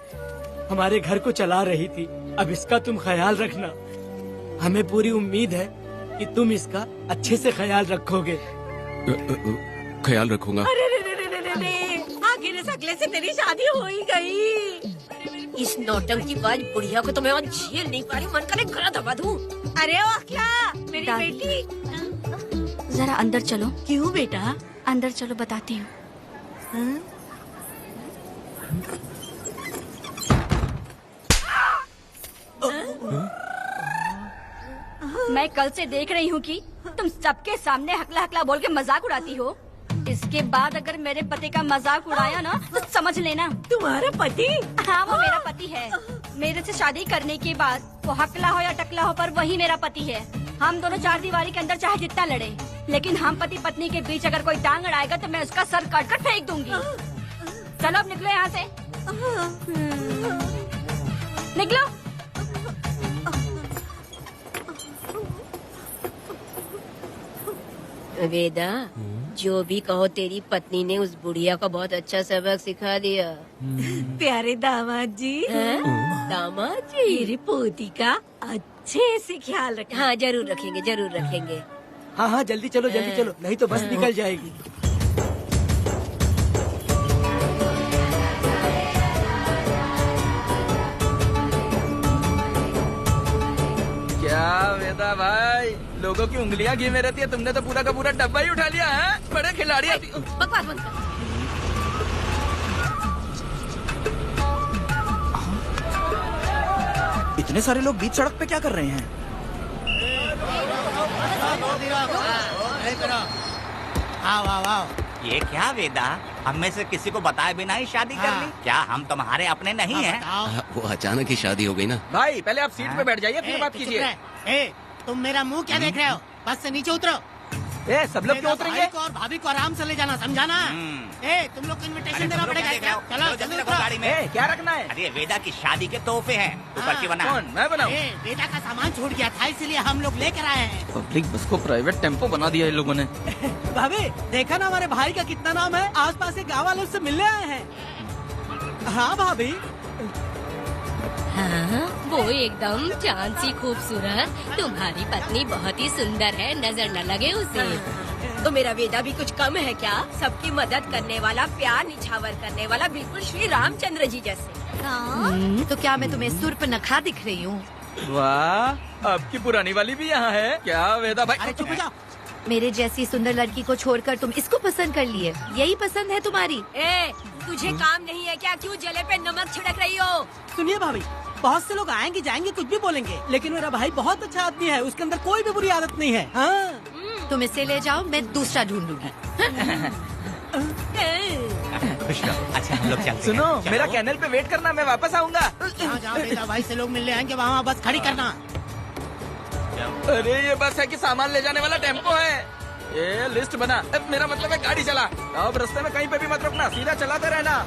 हमारे घर को चला रही थी। अब इसका तुम ख्याल रखना। हमें पूरी उम्मीद है कि तुम इसका अच्छे से ख्याल रखोगे। ख्याल रखूंगा। अरे रे रे रे रे रे, आखिर इस अगले से तेरी शादी हो ही गई। इस नौटंकी बाज बुढ़िया को तो मैं आज झेल नहीं पा रही, मन करे गला दबा दूं। अरे ओ अखिला, मेरी दादी। बेटी। जरा अंदर चलो। क्यों बेटा? अंदर चलो, बताती हूँ। मैं कल से देख रही हूँ कि तुम सबके सामने हकला हकला बोल के मजाक उड़ाती हो। इसके बाद अगर मेरे पति का मजाक उड़ाया ना तो समझ लेना। तुम्हारा पति? हाँ, वो मेरा पति है। मेरे से शादी करने के बाद वो हकला हो या टकला हो, पर वही मेरा पति है। हम दोनों चार दीवारी के अंदर चाहे जितना लड़े, लेकिन हम पति पत्नी के बीच अगर कोई टांग अड़ाएगा तो मैं उसका सर काट कर फेंक दूंगी। चलो अब निकलो यहाँ से। निकलो। वेदा, जो भी कहो तेरी पत्नी ने उस बुढ़िया को बहुत अच्छा सबक सिखा दिया। प्यारे दामाद जी। दामाद जी, मेरी पोती का अच्छे से ख्याल रखें। हाँ, जरूर रखेंगे, जरूर रखेंगे। हाँ हाँ, जल्दी चलो जल्दी चलो, नहीं तो बस निकल जाएगी। क्या वेदा भाई, लोगों की उंगलियां घी में रहती है, तुमने तो पूरा का पूरा डब्बा ही उठा लिया है। बड़े खिलाड़ी। बकवास बंद कर। इतने सारे लोग बीच सड़क पे क्या कर रहे हैं? ये क्या वेदा, हम में से किसी को बताए बिना ही शादी कर ली? क्या हम तुम्हारे अपने नहीं हैं? वो अचानक ही शादी हो गई ना। भाई पहले आप सीट पे बैठ जाइए, फिर बात कीजिए। तुम मेरा मुंह क्या देख रहे हो? बस से नीचे उतरो। ए, सब लोग क्यों उतरेंगे? भाई को और भाभी को आराम से ले जाना, समझाना? तुम लोग को इनविटेशन देना पड़ेगा। चलो जल्दी उतरो। गाड़ी में ए, क्या रखना है? अरे वेदा की शादी के तोहफे हैं, ऊपर की बना। कौन, मैं बनाऊं? बेटा का सामान छूट गया था, इसीलिए हम लोग लेकर आए हैं। पब्लिक बस को प्राइवेट टेम्पो बना दिया इन लोगों ने। भाभी, देखा ना हमारे भाई का कितना नाम है? आसपास के गाँव वालों से मिलने आए हैं। हाँ भाभी। हाँ, वो एकदम चांद सी खूबसूरत। तुम्हारी पत्नी बहुत ही सुंदर है, नजर न लगे उसे। तो मेरा वेदा भी कुछ कम है क्या? सबकी मदद करने वाला, प्यार निछावर करने वाला, बिल्कुल श्री रामचंद्र जी जैसे। तो क्या मैं तुम्हें सुर्पनखा दिख रही हूँ? वाह, आपकी पुरानी वाली भी यहाँ है क्या वेदा भाई? अरे चुप हो जाओ। मेरे जैसी सुंदर लड़की को छोड़कर तुम इसको पसंद कर लिए, यही पसंद है तुम्हारी? ए, तुझे काम नहीं है क्या? क्यों जले पे नमक छिड़क रही हो? सुनिए भाभी, बहुत से लोग आएंगे जाएंगे, कुछ भी बोलेंगे, लेकिन मेरा भाई बहुत अच्छा आदमी है, उसके अंदर कोई भी बुरी आदत नहीं है। हाँ। तुम इसे ले जाओ, मैं दूसरा ढूंढूंगी। खुश रहो। अच्छा हम लोग चलते हैं। सुनो, चलो। मेरा कैनल पे वेट करना, मैं वापस आऊंगा। जहाँ जहाँ बेटा भाई से लोग मिलने आएंगे वहाँ बस खड़ी करना। अरे ये बस है कि सामान ले जाने वाला टेम्पो है। ये लिस्ट बना, अब मेरा मतलब है गाड़ी चला। अब रास्ते में कहीं पे भी मत रुकना, सीधा चलाते रहना।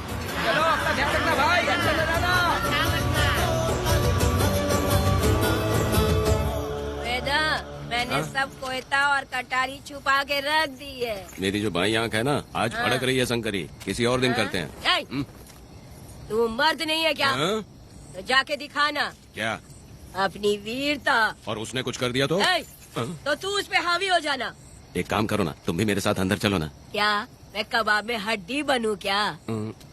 चलो अपना ध्यान रखना भाई, चलते रहना। वेदा, मैंने सब कोयता और कटारी छुपा के रख दी है। मेरी जो बाई आंख है ना, आज फड़क रही है शंकरी। किसी और दिन करते हैं। ए, तू मर्द नहीं है क्या? हाँ? तो जाके दिखाना क्या? अपनी वीरता। और उसने कुछ कर दिया तो? ए, हाँ? तो तू उस पे हावी हो जाना। एक काम करो ना, तुम भी मेरे साथ अंदर चलो ना। क्या मैं कबाब में हड्डी बनूं क्या?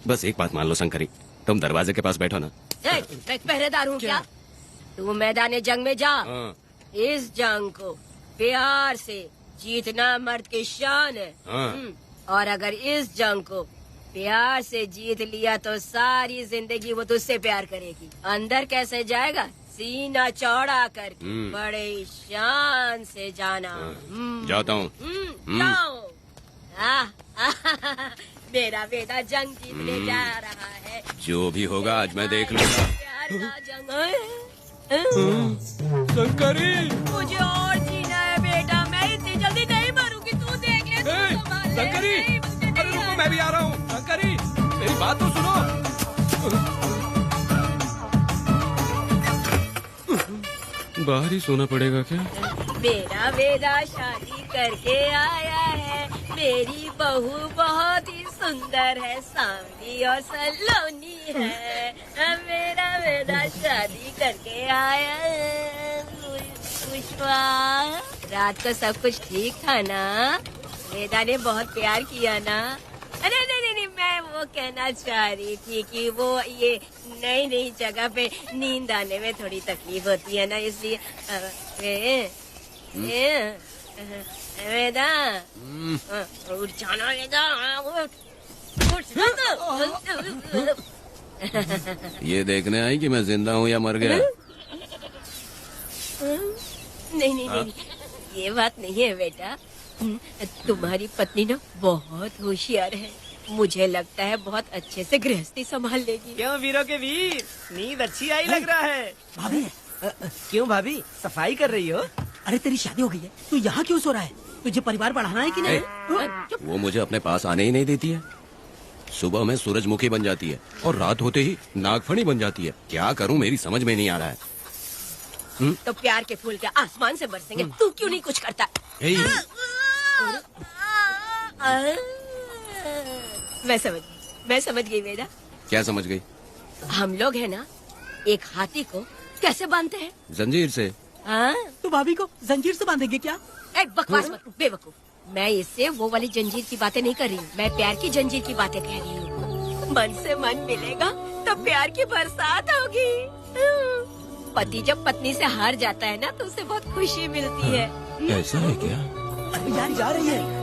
बस एक बात मान लो शंकरी, तुम दरवाजे के पास बैठो ना। ए, मैं पहरेदार हूँ क्या? तू मैदान जंग में जा। हाँ। इस जंग को प्यार से जीतना मर्द की शान है। हाँ। और अगर इस जंग को प्यार से जीत लिया तो सारी जिंदगी वो तुझसे प्यार करेगी। अंदर कैसे जाएगा? सीना चौड़ा करके बड़े शान से जाना। जाता हूँ। जाओ। मेरा बेटा जंग जीतने जा रहा है। जो भी होगा आज मैं देख लूंगा। प्यार का जंग। शंकरी, मुझे और जीना है बेटा, मैं इतनी जल्दी नहीं मरूंगी, तू देख ले। तू संभाल ले। शंकरी, अरे रुको, मैं भी आ रहा हूँ। शंकरी, मेरी बात तो सुनो। बाहर ही सोना पड़ेगा क्या? मेरा बेटा शादी करके आया है। मेरी बहू बहुत ही सुंदर है, सांवली और सलोनी है। मेरा बेटा शादी करके आया है। पुष्पा, रात को सब कुछ ठीक था ना? बेटा ने बहुत प्यार किया ना? अरे नहीं, मैं वो कहना चाह रही थी कि वो ये नई जगह पे नींद आने में थोड़ी तकलीफ होती है ना, इसलिए वेदा उठ जाना, वेदा उठ। ये देखने आई कि मैं जिंदा हूँ या मर गया? नहीं, ये बात नहीं है बेटा। तुम्हारी पत्नी ना बहुत होशियार है, मुझे लगता है बहुत अच्छे से गृहस्थी संभाल लेगी। क्यों वीरों के वीर, नींद अच्छी आई लग रहा है। भाभी, क्यों भाभी, सफाई कर रही हो? अरे तेरी शादी हो गई है, तू यहाँ क्यों सो रहा है? तुझे परिवार बढ़ाना है कि नहीं? वो मुझे अपने पास आने ही नहीं देती है। सुबह में सूरजमुखी बन जाती है और रात होते ही नागफनी बन जाती है। क्या करूँ मेरी समझ में नहीं आ रहा है। तो प्यार के फूल क्या आसमान से बरसेंगे? तू क्यों नहीं कुछ करता? मैं समझ गई बेटा। क्या समझ गई? हम लोग है ना, एक हाथी को कैसे बांधते हैं? जंजीर से। हाँ? तो भाभी को जंजीर से बांधेंगे क्या? बकवास मत, बेवकूफ। मैं इससे वो वाली जंजीर की बातें नहीं कर रही हूँ, मैं प्यार की जंजीर की बातें कह रही हूँ। मन से मन मिलेगा तो प्यार की बरसात होगी। पति जब पत्नी से हार जाता है ना तो उसे बहुत खुशी मिलती है। ऐसा है क्या? अरे यार जा रही है।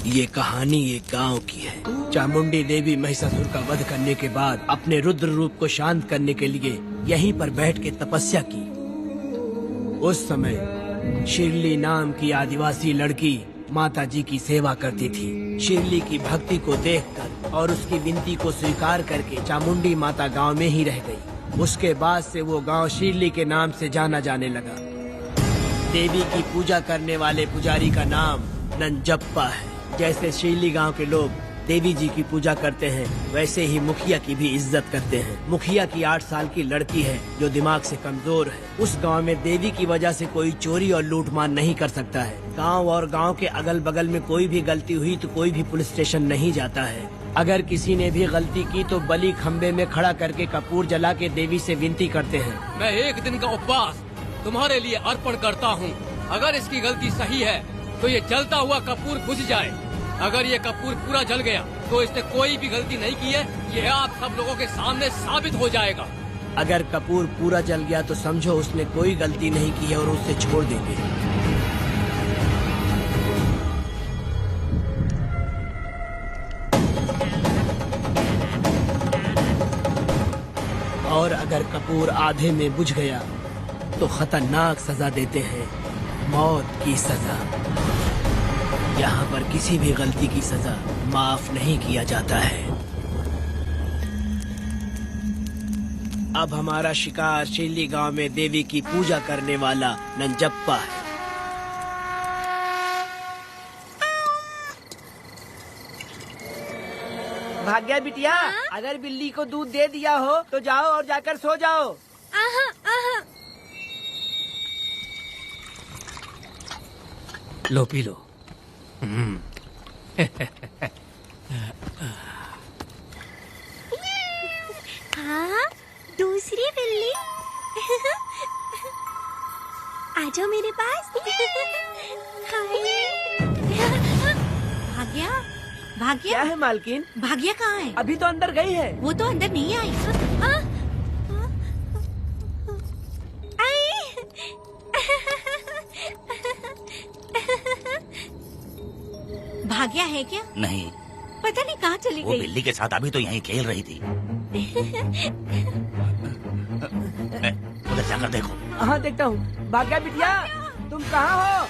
ये कहानी एक गांव की है। चामुंडी देवी महिषासुर का वध करने के बाद अपने रुद्र रूप को शांत करने के लिए यहीं पर बैठ के तपस्या की। उस समय शिरली नाम की आदिवासी लड़की माता जी की सेवा करती थी। शिरली की भक्ति को देखकर और उसकी विनती को स्वीकार करके चामुंडी माता गांव में ही रह गई। उसके बाद से वो गांव शिरली के नाम से जाना जाने लगा। देवी की पूजा करने वाले पुजारी का नाम नंजप्पा है। जैसे शिरली गांव के लोग देवी जी की पूजा करते हैं, वैसे ही मुखिया की भी इज्जत करते हैं। मुखिया की 8 साल की लड़की है जो दिमाग से कमजोर है। उस गांव में देवी की वजह से कोई चोरी और लूटमार नहीं कर सकता है। गांव और गांव के अगल बगल में कोई भी गलती हुई तो कोई भी पुलिस स्टेशन नहीं जाता है। अगर किसी ने भी गलती की तो बलि खम्बे में खड़ा करके कपूर जला के देवी से विनती करते हैं। मैं एक दिन का उपवास तुम्हारे लिए अर्पण करता हूँ। अगर इसकी गलती सही है तो ये जलता हुआ कपूर बुझ जाए। अगर ये कपूर पूरा जल गया तो इसने कोई भी गलती नहीं की है, ये आप सब लोगों के सामने साबित हो जाएगा। अगर कपूर पूरा जल गया तो समझो उसने कोई गलती नहीं की है और उसे छोड़ देंगे। और अगर कपूर आधे में बुझ गया तो खतरनाक सजा देते हैं, मौत की सजा। यहाँ पर किसी भी गलती की सजा माफ नहीं किया जाता है। अब हमारा शिकार शिरली गांव में देवी की पूजा करने वाला नंजप्पा है। भाग्या बिटिया, अगर बिल्ली को दूध दे दिया हो तो जाओ और जाकर सो जाओ। लो पी लो। हाँ, दूसरी बिल्ली। आ जाओ मेरे पास। हाय। भाग्या, भाग्या? क्या है मालकिन? भाग्या कहाँ है? अभी तो अंदर गई है। वो तो अंदर नहीं आई। भाग्या है क्या? नहीं, पता नहीं कहाँ चली वो गई। बिल्ली के साथ अभी तो यहीं खेल रही थी। उधर जाकर देखो। हाँ देखता हूँ। भाग्या बिटिया, तुम कहाँ हो?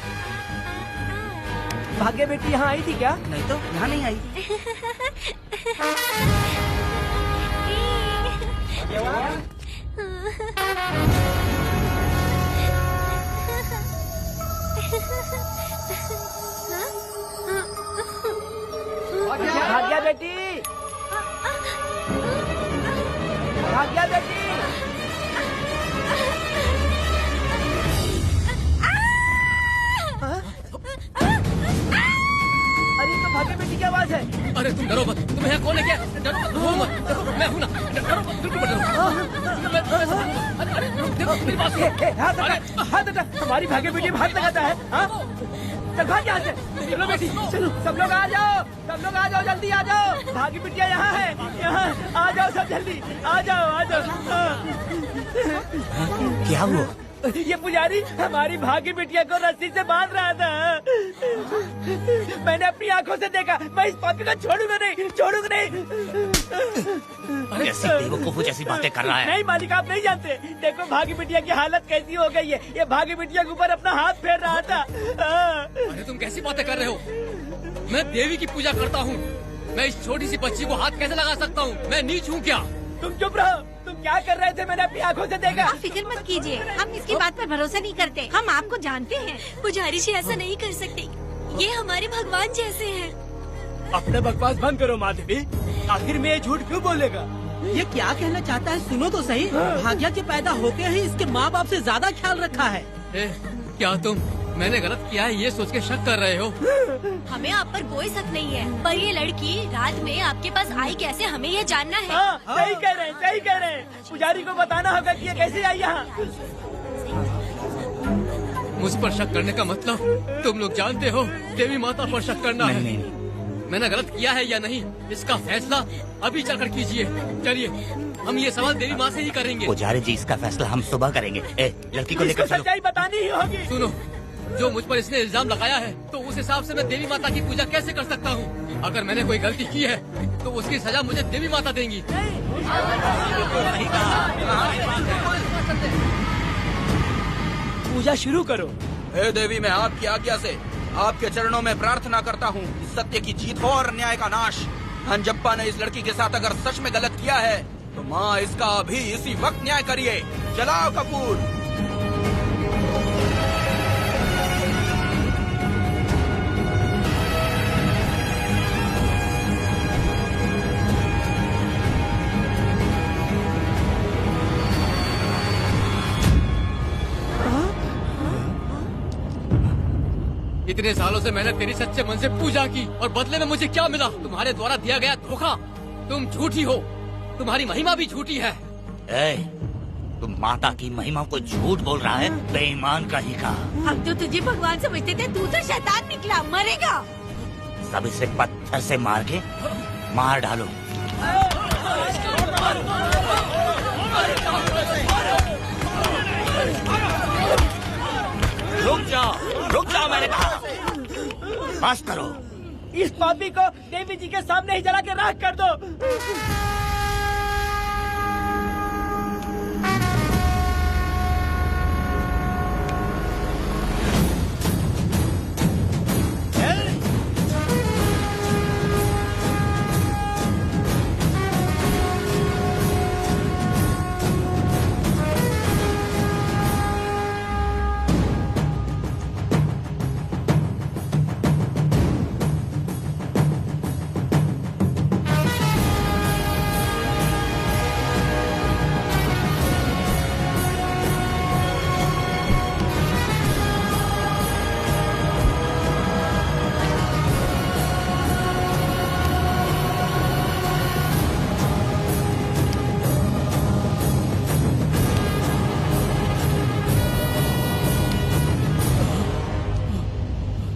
भाग्या बेटी यहाँ आई थी क्या? नहीं तो यहाँ नहीं आई। भाग्या बेटी, भाग्या बेटी। अरे तो भाग्या बेटी की आवाज है। अरे तुम डरो मत, तुम यहाँ कौन है क्या? डरो मत, देखो मैं हूँ ना, डरो मत, बिल्कुल मत डरो। अरे देखो मेरी बात सुनो। हाथ हटा, हमारी भाग्य बेटी में हाथ लगाता है। हाँ? चल भाग यहाँ से। चलो बेटी, चलो सब लोग आ जाओ, सब लोग आ जाओ, जल्दी आ जाओ। भाग्य बिटिया यहाँ है, यहाँ आ जाओ सब जल्दी, आ जाओ आ जाओ। क्या हुआ? ये पुजारी हमारी भाग्य बिटिया को रस्सी से बांध रहा था। मैंने अपनी आंखों से देखा। मैं इस पापी को छोड़ूंगा नहीं, छोड़ूंगा नहीं। ऐसी बेवकूफों जैसी बातें कर रहा है। नहीं मालिक, आप नहीं जानते। देखो भाग्य बिटिया की हालत कैसी हो गई है। ये भाग्य बिटिया के ऊपर अपना हाथ फेर रहा था। अरे तुम कैसी बातें कर रहे हो? मैं देवी की पूजा करता हूँ। मैं इस छोटी सी बच्ची को हाथ कैसे लगा सकता हूँ? मैं नीच हूँ क्या? तुम चुप रहो। तुम क्या कर रहे थे? मैंने अपनी आंखों से देखा। आप फिक्र मत कीजिए, हम इसकी बात पर भरोसा नहीं करते। हम आपको जानते हैं। पुजारी जी ऐसा नहीं कर सकते, ये हमारे भगवान जैसे हैं। अपने बकवास बंद करो माधवी। आखिर में ये झूठ क्यों बोलेगा? ये क्या कहना चाहता है? सुनो तो सही। भाग्या के पैदा होते ही इसके माँ बाप से ज्यादा ख्याल रखा है। क्या तुम मैंने गलत किया है ये सोच के शक कर रहे हो? हमें आप पर कोई शक नहीं है, पर ये लड़की रात में आपके पास आई कैसे, हमें ये जानना है। सही कह रहे हैं, सही कह रहे हैं। पुजारी को बताना होगा कि ये कैसे आई यहाँ। मुझ पर शक करने का मतलब तुम लोग जानते हो देवी माता पर शक करना है। मैंने गलत किया है या नहीं, इसका फैसला अभी चलकर कीजिए। चलिए हम ये सवाल देवी माँ से ही करेंगे। पुजारी जी, इसका फैसला हम सुबह करेंगे। लड़की को लेकर चलो। सच्चाई बतानी ही होगी। सुनो, जो मुझ पर इसने इल्जाम लगाया है तो उस हिसाब से मैं देवी माता की पूजा कैसे कर सकता हूँ? अगर मैंने कोई गलती की है तो उसकी सजा मुझे देवी माता देंगी। पूजा शुरू करो। हे देवी, मैं आपकी आज्ञा से आपके चरणों में प्रार्थना करता हूँ कि सत्य की जीत हो और न्याय का नाश। अंजप्पा ने इस लड़की के साथ अगर सच में गलत किया है तो माँ इसका अभी इसी वक्त न्याय करिए। जलाओ कपूर। इतने सालों से मैंने तेरी सच्चे मन से पूजा की और बदले में मुझे क्या मिला? तुम्हारे द्वारा दिया गया धोखा। तुम झूठी हो, तुम्हारी महिमा भी झूठी है। तुम माता की महिमा को झूठ बोल रहा है, बेईमान कहीं का। हम तो तुझे भगवान समझते थे, तू तो शैतान निकला, मरेगा। सब इसे पत्थर से मार के मार डालो। रुक जाओ मैंने कहा। बस करो। इस पापी को देवी जी के सामने ही जला के राख कर दो।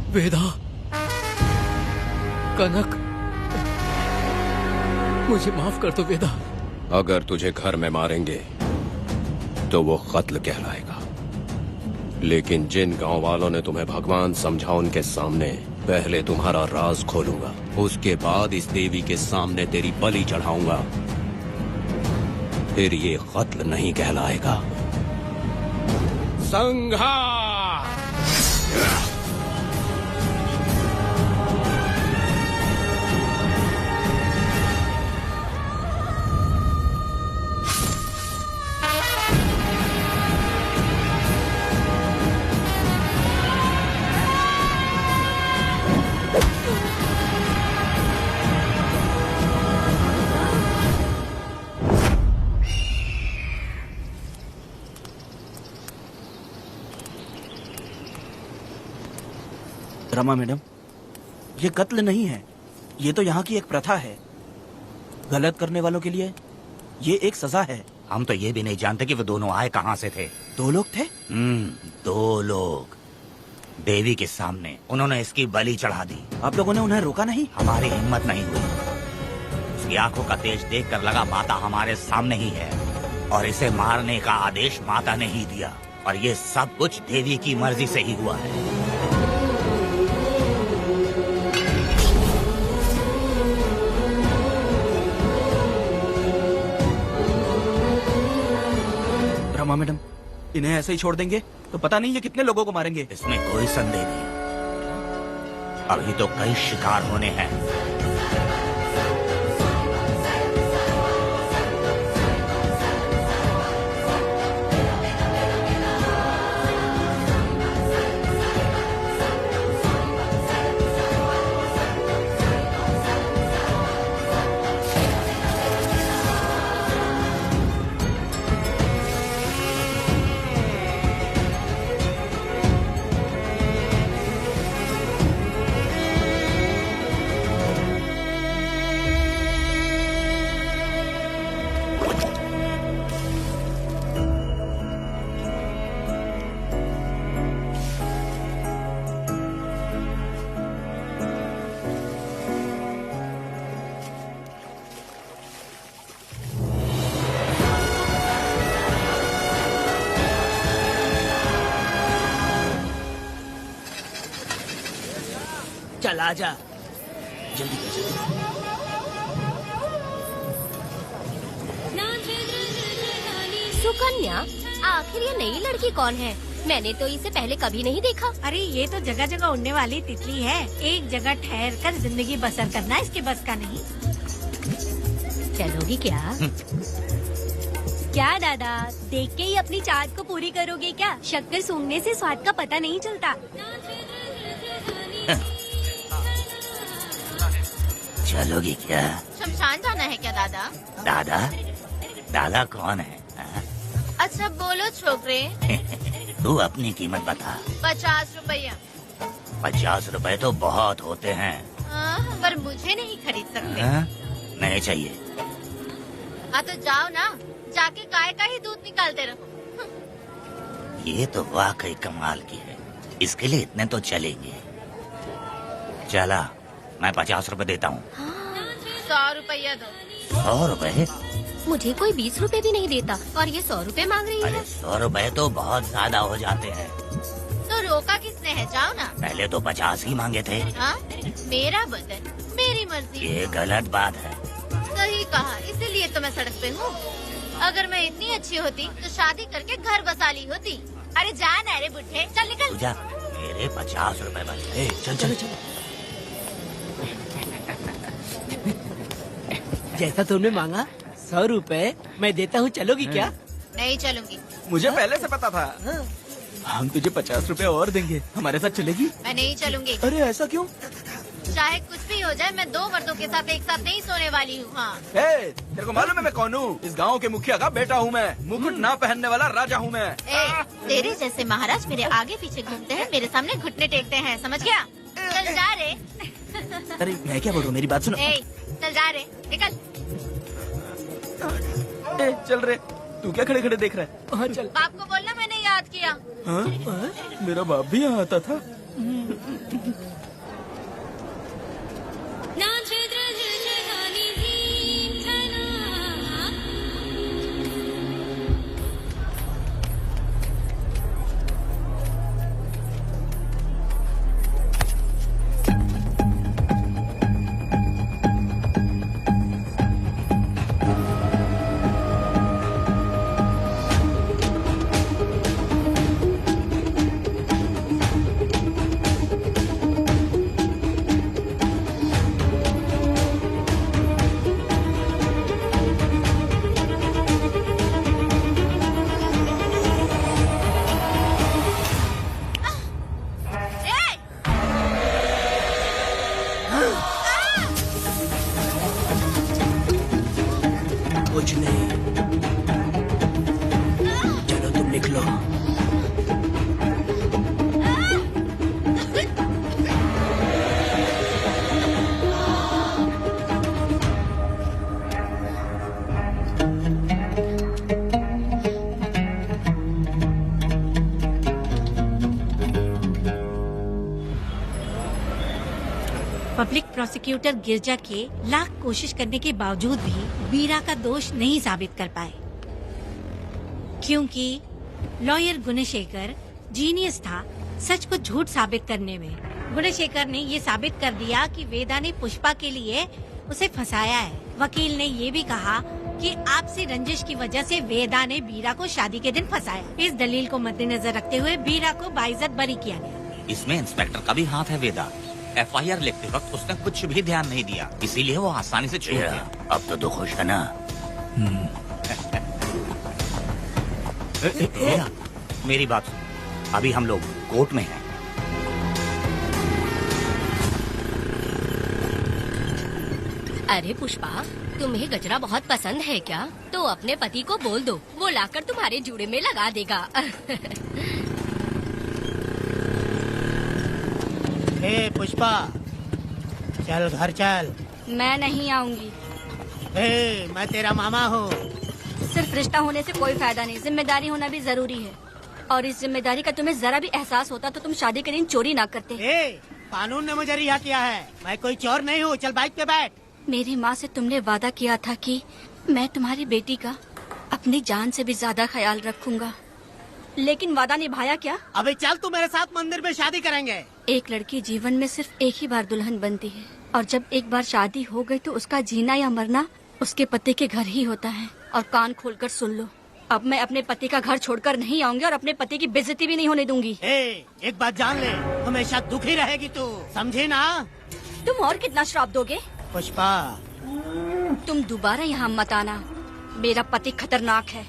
वेदा, कनक, मुझे माफ कर दो वेदा। अगर तुझे घर में मारेंगे तो वो कत्ल कहलाएगा, लेकिन जिन गांव वालों ने तुम्हें भगवान समझा उनके सामने पहले तुम्हारा राज खोलूंगा, उसके बाद इस देवी के सामने तेरी बलि चढ़ाऊंगा, फिर ये कत्ल नहीं कहलाएगा। संहार! रमा मैडम, ये कत्ल नहीं है, ये तो यहाँ की एक प्रथा है। गलत करने वालों के लिए ये एक सजा है। हम तो ये भी नहीं जानते कि वो दोनों आए कहाँ से थे। 2 लोग थे? 2 लोग देवी के सामने, उन्होंने इसकी बलि चढ़ा दी। आप लोगों ने उन्हें रोका नहीं? हमारी हिम्मत नहीं हुई। उसकी आंखों का तेज देखकर लगा माता हमारे सामने ही है और इसे मारने का आदेश माता ने ही दिया, और ये सब कुछ देवी की मर्जी से ही हुआ है। रमा मैडम, इन्हें ऐसे ही छोड़ देंगे तो पता नहीं ये कितने लोगों को मारेंगे। इसमें कोई संदेह नहीं, अभी तो कई शिकार होने हैं। चल आजा, जल्दी कर, जल्दी। सुकन्या, आखिर ये नई लड़की कौन है? मैंने तो इसे पहले कभी नहीं देखा। अरे ये तो जगह जगह उड़ने वाली तितली है। एक जगह ठहर कर जिंदगी बसर करना इसके बस का नहीं। चलोगी क्या? क्या दादा, देख के ही अपनी चाहत को पूरी करोगे क्या? शक्कर सूंघने से स्वाद का पता नहीं चलता। चलोगी क्या? शमशान जाना है क्या दादा? दादा? दादा कौन है? अच्छा बोलो छोकरे। तू अपनी कीमत बता। 50 रुपया। 50 रुपए तो बहुत होते हैं। पर मुझे नहीं खरीद सकते। नहीं चाहिए। तो जाओ ना, जाके गाय का ही दूध निकालते रहो। ये तो वाकई कमाल की है, इसके लिए इतने तो चलेंगे। चला, मैं 50 रुपए देता हूँ। 100 रुपया दो। 100 रुपए? मुझे कोई 20 रुपए भी नहीं देता और ये 100 रुपए मांग रही है। अरे 100 रुपए तो बहुत ज्यादा हो जाते हैं। तो रोका किसने है? जाओ ना। पहले तो 50 ही मांगे थे। मेरा बदन, मेरी मर्जी। ये गलत बात है। सही कहा, इसीलिए तो मैं सड़क पे हूँ। अगर मैं इतनी अच्छी होती तो शादी करके घर बसा ली होती। अरे जा ना रे बुढ़े, चल निकल। जा, मेरे 50 रुपए बच गए। चल चल चल। जैसा तुमने मांगा 100 रुपए मैं देता हूँ, चलोगी क्या? नहीं चलूंगी। मुझे पहले से पता था। हम तुझे 50 रुपए और देंगे, हमारे साथ चलेगी? मैं नहीं चलूंगी। अरे ऐसा क्यों? चाहे कुछ भी हो जाए, मैं 2 मर्दों के साथ एक साथ नहीं सोने वाली हूँ। हाँ। तेरे को मालूम है मैं कौन हूँ? इस गांव के मुखिया का बेटा हूँ मैं। मुकुट ना पहनने वाला राजा हूँ मैं। तेरे जैसे महाराज मेरे आगे पीछे घूमते हैं, मेरे सामने घुटने टेकते हैं, समझ गया? चल जा रे। अरे मैं क्या बोल रहा हूँ, मेरी बात सुनो। चल जा रे, निकल। चल रे, तू क्या खड़े खड़े देख रहा है? हाँ चल। बाप को बोलना मैंने याद किया। हाँ? मेरा बाप भी यहाँ आता था। नहीं। चलो तुम निकलो। पब्लिक प्रोसिक्यूटर गिरजा के लाख कोशिश करने के बावजूद भी वीरा का दोष नहीं साबित कर पाए, क्योंकि लॉयर गुणशेखर जीनियस था सच को झूठ साबित करने में। गुणशेखर ने ये साबित कर दिया कि वेदा ने पुष्पा के लिए उसे फंसाया है। वकील ने ये भी कहा कि आपसी रंजिश की वजह से वेदा ने वीरा को शादी के दिन फंसाया। इस दलील को मद्देनजर रखते हुए वीरा को बाइज्जत बरी किया गया। इसमें इंस्पेक्टर का भी हाथ है वेदा। FIR लिखते वक्त उसने कुछ भी ध्यान नहीं दिया, इसीलिए वो आसानी से छूट गया। अब तो तू खुश है ना? वेदा, मेरी बात सुन, अभी हम लोग कोर्ट में हैं। अरे पुष्पा, तुम्हें गजरा बहुत पसंद है क्या? तो अपने पति को बोल दो, वो लाकर तुम्हारे जूड़े में लगा देगा। हे पुष्पा, चल घर चल। मैं नहीं आऊंगी। हे, मैं तेरा मामा हूँ। सिर्फ रिश्ता होने से कोई फायदा नहीं, जिम्मेदारी होना भी जरूरी है। और इस जिम्मेदारी का तुम्हें जरा भी एहसास होता तो तुम शादी के दिन चोरी ना करते। कानून ने मुझे रिहा किया है, मैं कोई चोर नहीं हूँ। चल बाइक पे बैठ। मेरी माँ से तुमने वादा किया था कि मैं तुम्हारी बेटी का अपनी जान से भी ज्यादा ख्याल रखूंगा, लेकिन वादा निभाया क्या? अबे चल, तू मेरे साथ मंदिर में शादी करेंगे। एक लड़की जीवन में सिर्फ एक ही बार दुल्हन बनती है, और जब एक बार शादी हो गई तो उसका जीना या मरना उसके पति के घर ही होता है। और कान खोलकर सुन लो, अब मैं अपने पति का घर छोड़कर नहीं आऊंगी और अपने पति की बेइज्जती भी नहीं होने दूंगी। एक बात जान ले, हमेशा दुखी रहेगी तू, समझी ना? तुम और कितना श्राप दोगे? पुष्पा, तुम दोबारा यहाँ मत आना, मेरा पति खतरनाक है।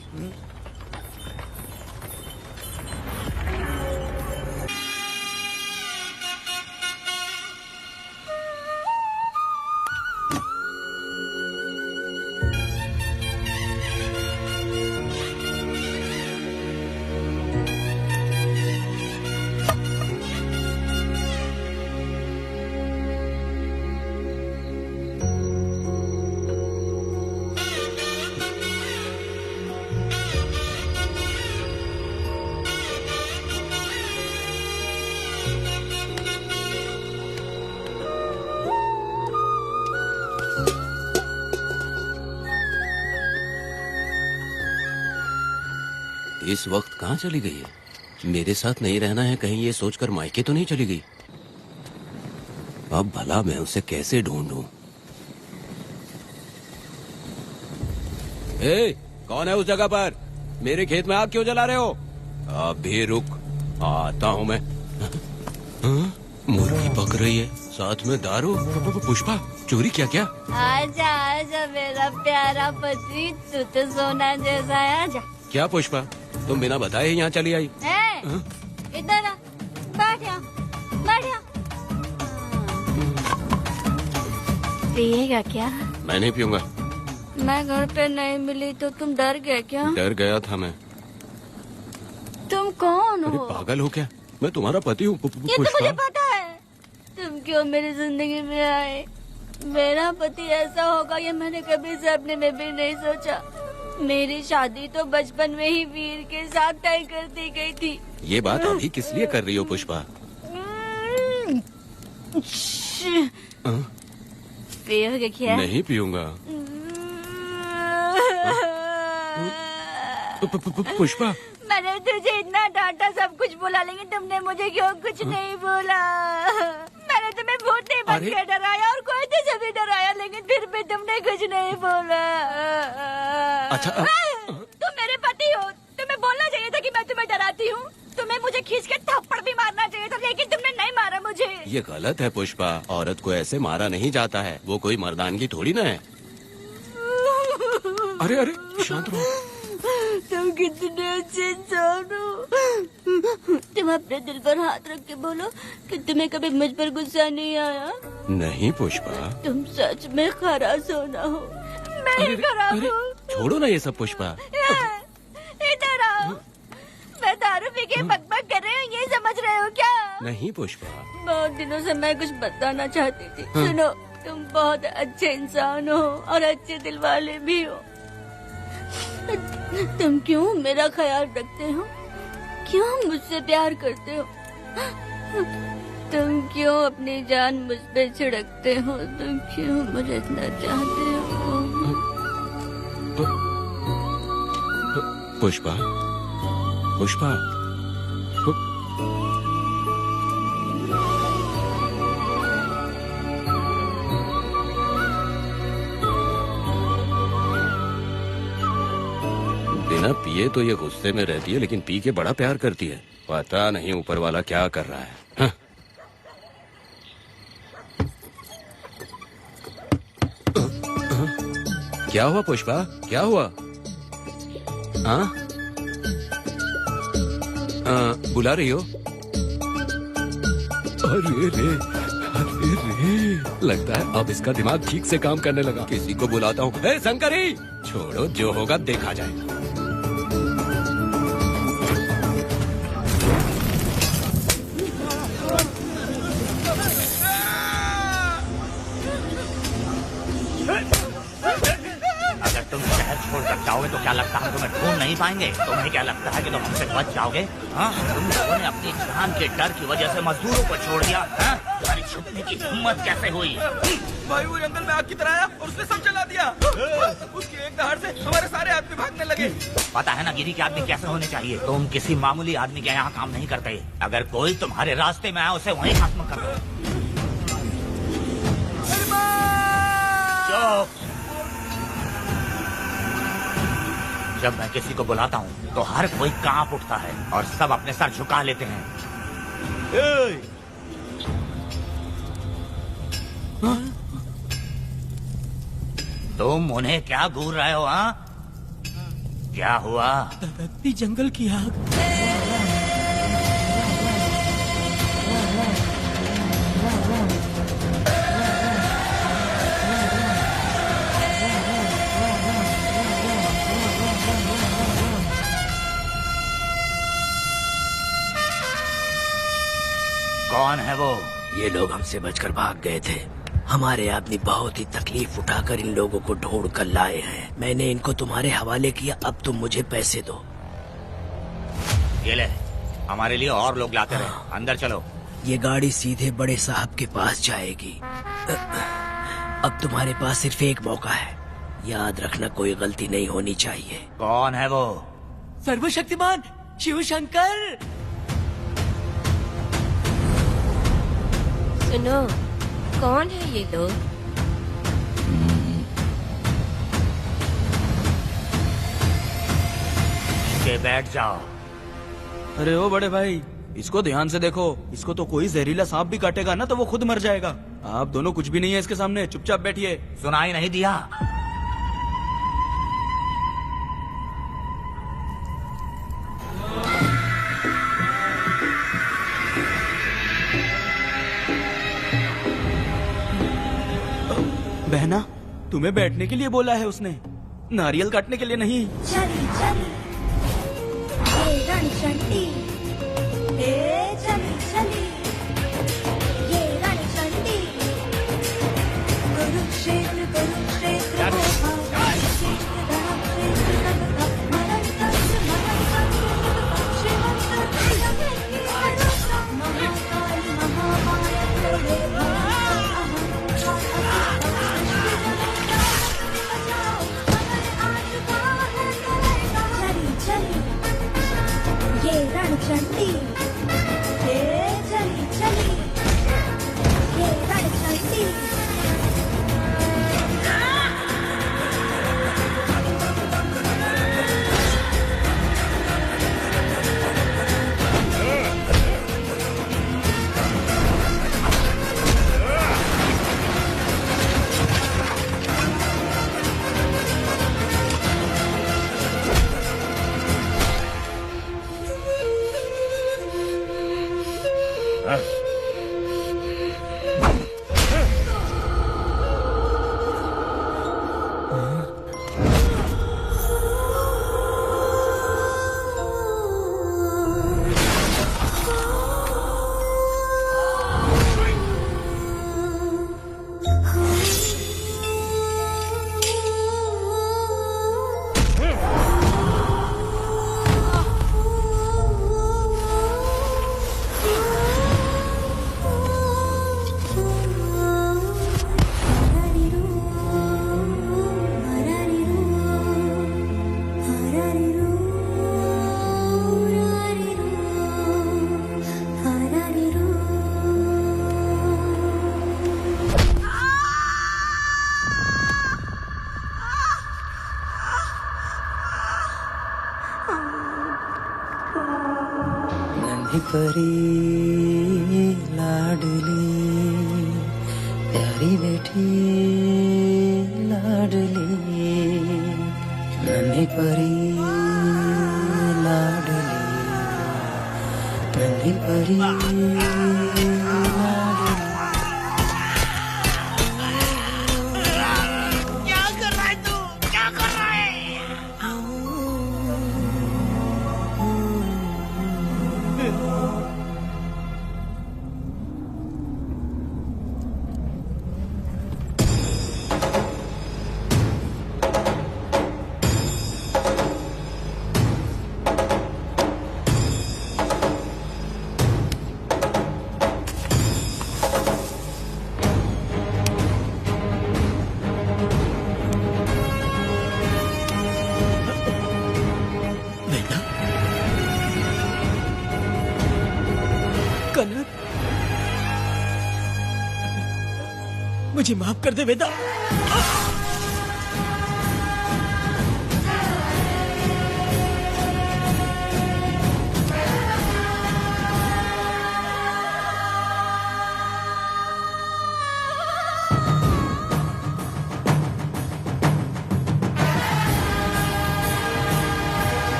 इस वक्त कहाँ चली गई है? मेरे साथ नहीं रहना है कहीं ये सोचकर मायके तो नहीं चली गई? अब भला मैं उसे कैसे ढूंढूं? कौन है उस जगह पर? मेरे खेत में आग क्यों जला रहे हो? अभी रुक, आता हूँ मैं। मुर्गी पक रही है, साथ में दारू। पुष्पा, चोरी क्या? आजा आजा मेरा प्यारा पति, तू तो सोना जैसा है। आजा। क्या पुष्पा, तुम बिना बताए यहाँ चली आई? इधर आ, बैठ यहाँ, बैठ यहाँ। पिएगा क्या? मैं नहीं पीऊंगा। मैं घर पे नहीं मिली तो तुम डर गए क्या? डर गया था मैं। तुम कौन हो? पागल हो क्या? मैं तुम्हारा पति हूँ। ये तो मुझे पता है। तुम क्यों मेरी जिंदगी में आए? मेरा पति ऐसा होगा ये मैंने कभी सपने में भी नहीं सोचा। मेरी शादी तो बचपन में ही वीर के साथ तय कर दी गई थी। ये बात अभी किस लिए कर रही हो पुष्पा? पियोगे क्या? नहीं पीऊंगा। पुष्पा, मैंने तुझे इतना डांटा, सब कुछ बोला, लेकिन तुमने मुझे क्यों कुछ नहीं बोला? मैंने तुम्हें भूत नहीं बन के डराया और कोई तुझे भी डराया, लेकिन फिर भी तुमने कुछ नहीं बोला। अच्छा, तुम मेरे पति हो, तुम्हें बोलना चाहिए था कि मैं तुम्हें डराती हूँ। तुम्हें मुझे खींच के थप्पड़ भी मारना चाहिए था, लेकिन तुमने नहीं मारा मुझे। ये गलत है पुष्पा, औरत को ऐसे मारा नहीं जाता है, वो कोई मर्दानगी थोड़ी ना है। अरे अरे शांत रहो। तुम कितने अच्छे इंसान हो। तुम अपने दिल पर हाथ रख के बोलो कि तुम्हें कभी मुझ पर गुस्सा नहीं आया। नहीं पुष्पा, तुम सच में खरा सोना हो। मैं ही खराब हूँ। छोड़ो ना ये सब पुष्पा। इधर आओ। मैं दारू पी के बकबक कर रही हूँ, ये समझ रहे हो क्या? नहीं पुष्पा। बहुत दिनों से मैं कुछ बताना चाहती थी। सुनो, तुम बहुत अच्छे इंसान हो और अच्छे दिल वाले भी हो। तुम क्यों मेरा ख्याल रखते हो? क्यों मुझसे प्यार करते हो? तुम क्यों अपनी जान मुझ पे छिड़कते हो? तुम क्यों मुझे इतना चाहते हो? पुष्पा, पुष्पा, बिना पिए तो ये गुस्से में रहती है, लेकिन पी के बड़ा प्यार करती है। पता नहीं ऊपर वाला क्या कर रहा है। हाँ? क्या हुआ पुष्पा, क्या हुआ? हाँ? बुला रही हो? अरे रे, अरे रे, लगता है अब इसका दिमाग ठीक से काम करने लगा। किसी को बुलाता हूँ। ए शंकरी, छोड़ो, जो होगा देखा जाएगा। जाओगे तो क्या लगता है तुम्हें ढूंढ नहीं पाएंगे? तुम्हें क्या लगता है कि तुम हमसे बच जाओगे? हाँ, तुम लोगों ने अपनी जान के डर की वजह से मजदूरों को छोड़ दिया। तुम्हारी छुपने की हिम्मत कैसे हुई? भाई वो जंगल में आग की तरह आया और उसने सब जला दिया। उसकी एक दहाड़ से हमारे सारे आदमी भागने लगे। पता है ना गिरी के आदमी कैसे होने चाहिए? तुम किसी मामूली आदमी के यहाँ काम नहीं करते। अगर कोई तुम्हारे रास्ते में आया उसे वहीं खत्म कर दो। जब मैं किसी को बुलाता हूँ तो हर कोई कांप उठता है और सब अपने सर झुका लेते हैं। तुम उन्हें क्या घूर रहे हो? हाँ, क्या हुआ? दादाजी, जंगल की आग। कौन है वो? ये लोग हमसे बचकर भाग गए थे। हमारे आदमी बहुत ही तकलीफ उठाकर इन लोगों को ढूंढ कर लाए हैं। मैंने इनको तुम्हारे हवाले किया, अब तुम मुझे पैसे दो। ये ले, हमारे लिए और लोग लाते रहे। अंदर चलो। ये गाड़ी सीधे बड़े साहब के पास जाएगी। अब तुम्हारे पास सिर्फ एक मौका है, याद रखना कोई गलती नहीं होनी चाहिए। कौन है वो? सर्वशक्तिमान शिव शंकर। सुनो, कौन है ये लोग? बैठ जाओ। अरे ओ बड़े भाई, इसको ध्यान से देखो। इसको तो कोई जहरीला सांप भी काटेगा ना तो वो खुद मर जाएगा। आप दोनों कुछ भी नहीं है इसके सामने, चुपचाप बैठिए। सुनाई नहीं दिया? बहना, तुम्हें बैठने के लिए बोला है उसने, नारियल काटने के लिए नहीं। चली चली ये रणचंडी, चली चली ये रणचंडी, कुरुक्षेत्र कुरुक्षेत्र परी लाडली प्यारी बेटी लाडली नन्ही परी लाडली नन्ही परी क्या कर रहा है तू? क्या कर रहा है? कनक, मुझे माफ कर दे वेदा।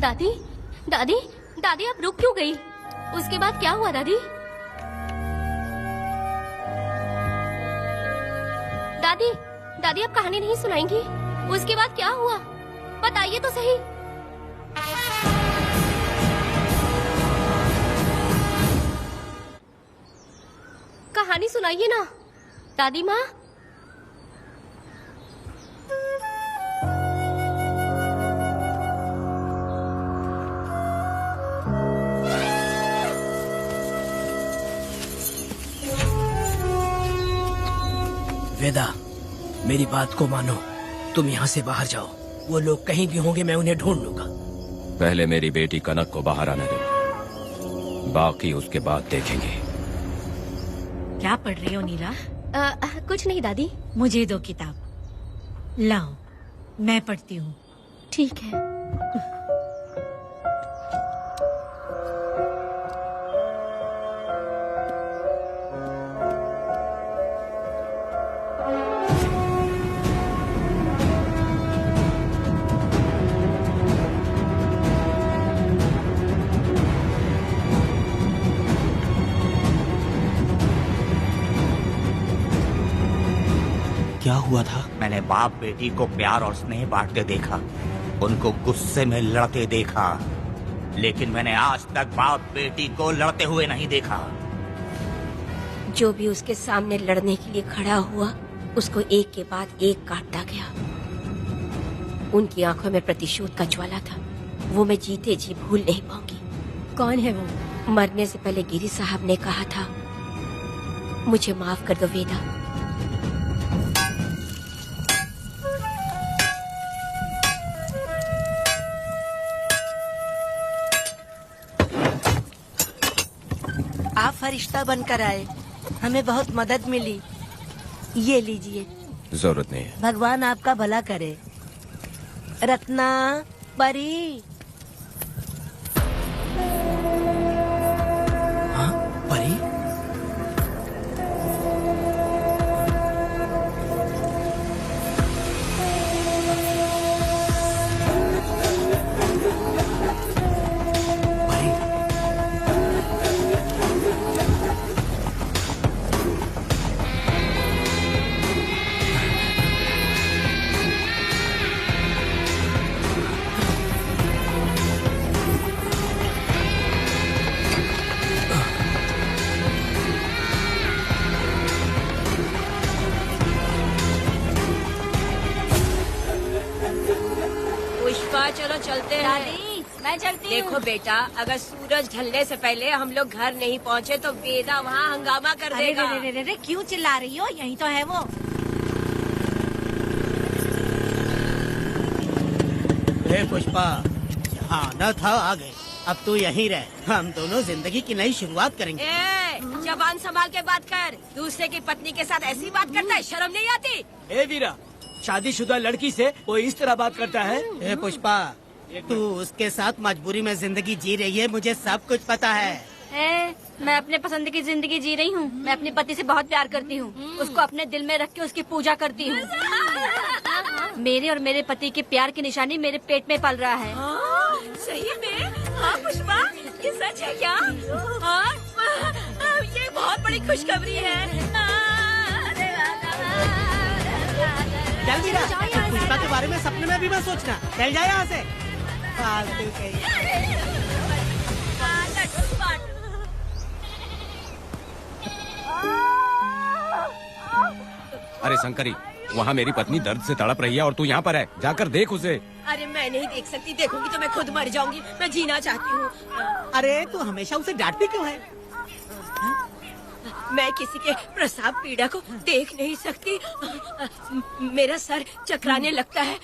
दादी, दादी, दादी आप रुक क्यों गई? उसके बाद क्या हुआ दादी? दादी, दादी आप कहानी नहीं सुनाएंगी? उसके बाद क्या हुआ? बताइए तो सही। कहानी सुनाइए ना, दादी माँ। वेदा, मेरी बात को मानो, तुम यहाँ से बाहर जाओ। वो लोग कहीं भी होंगे, मैं उन्हें ढूंढ लूंगा। पहले मेरी बेटी कनक को बाहर आने दो, बाकी उसके बाद देखेंगे। क्या पढ़ रही हो नीला? कुछ नहीं दादी। मुझे दो किताब लाओ, मैं पढ़ती हूँ। ठीक है। क्या हुआ था? मैंने बाप बेटी को प्यार और स्नेह बांटते देखा, उनको गुस्से में लड़ते देखा, लेकिन मैंने आज तक बाप बेटी को लड़ते हुए नहीं देखा। जो भी उसके सामने लड़ने के लिए खड़ा हुआ, उसको एक के बाद एक काटता गया। उनकी आंखों में प्रतिशोध का ज्वाला था, वो मैं जीते जी भूल नहीं पाऊंगी। कौन है वो? मरने से पहले गिरी साहब ने कहा था, मुझे माफ कर दो वेदा। आप फरिश्ता बनकर आए, हमें बहुत मदद मिली। ये लीजिए। जरूरत नहीं है। भगवान आपका भला करे। रत्ना, परी। हाँ, परी? चलो चलते हैं। दादी, मैं मैं चलती हूँ। देखो बेटा, अगर सूरज ढलने से पहले हम लोग घर नहीं पहुँचे तो वेदा वहाँ हंगामा कर देगा। अरे क्यों चिल्ला रही हो? यही तो है वो। पुष्पा, यहाँ आना था आ गए। अब तू यहीं रह, हम दोनों जिंदगी की नई शुरुआत करेंगे। जबान संभाल के बात कर। दूसरे की पत्नी के साथ ऐसी बात करता है, शर्म नहीं आती? ए वीरा, शादीशुदा लड़की से कोई इस तरह बात करता है? ए पुष्पा, तू उसके साथ मजबूरी में जिंदगी जी रही है, मुझे सब कुछ पता है। मैं अपने पसंद की जिंदगी जी रही हूँ। मैं अपने पति से बहुत प्यार करती हूँ। उसको अपने दिल में रख के उसकी पूजा करती हूँ। मेरे और मेरे पति के प्यार की निशानी मेरे पेट में पल रहा है। सही में? हाँ पुष्पा, ये सच है क्या? हाँ, ये बहुत बड़ी खुशखबरी है। जल्दी रह, पुष्पा के बारे में सपने में भी मत सोचना। चल जाए यहाँ से। फालतू कहीं। अरे शंकरी, वहाँ मेरी पत्नी दर्द से तड़प रही है और तू यहाँ पर है। जाकर देख उसे। अरे मैं नहीं देख सकती, देखूंगी तो मैं खुद मर जाऊंगी। मैं जीना चाहती हूँ। अरे तू हमेशा उसे डांटती क्यों है? मैं किसी के प्रसाव पीड़ा को देख नहीं सकती। मेरा सर चकराने लगता है,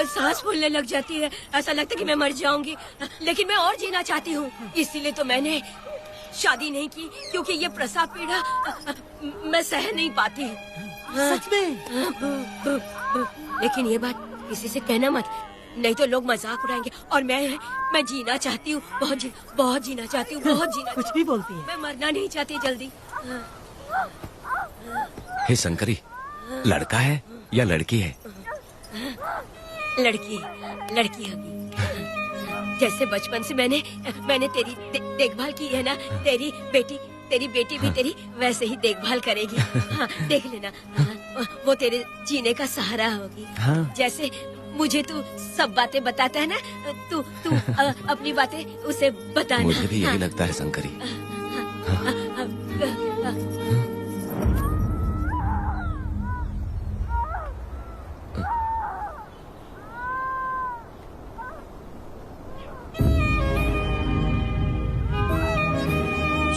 सांस फूलने लग जाती है, ऐसा लगता है कि मैं मर जाऊंगी। लेकिन मैं और जीना चाहती हूँ, इसीलिए तो मैंने शादी नहीं की, क्योंकि ये प्रसाव पीड़ा मैं सह नहीं पाती। सच में? लेकिन ये बात किसी से कहना मत, नहीं तो लोग मजाक उड़ाएंगे। और मैं जीना चाहती हूँ, बहुत जीना चाहती हूँ, बहुत जीना। कुछ भी बोलती है। मैं मरना नहीं चाहती जल्दी। हे शंकरी, लड़का है या लड़की है? लड़की होगी। जैसे बचपन से मैंने तेरी देखभाल की है ना, तेरी बेटी भी तेरी वैसे ही देखभाल करेगी। हाँ, देख लेना। हाँ, वो तेरे जीने का सहारा होगी। हाँ। जैसे मुझे तू सब बातें बताता है ना, तू अपनी बातें उसे बताना। मुझे भी यही लगता है शंकरी।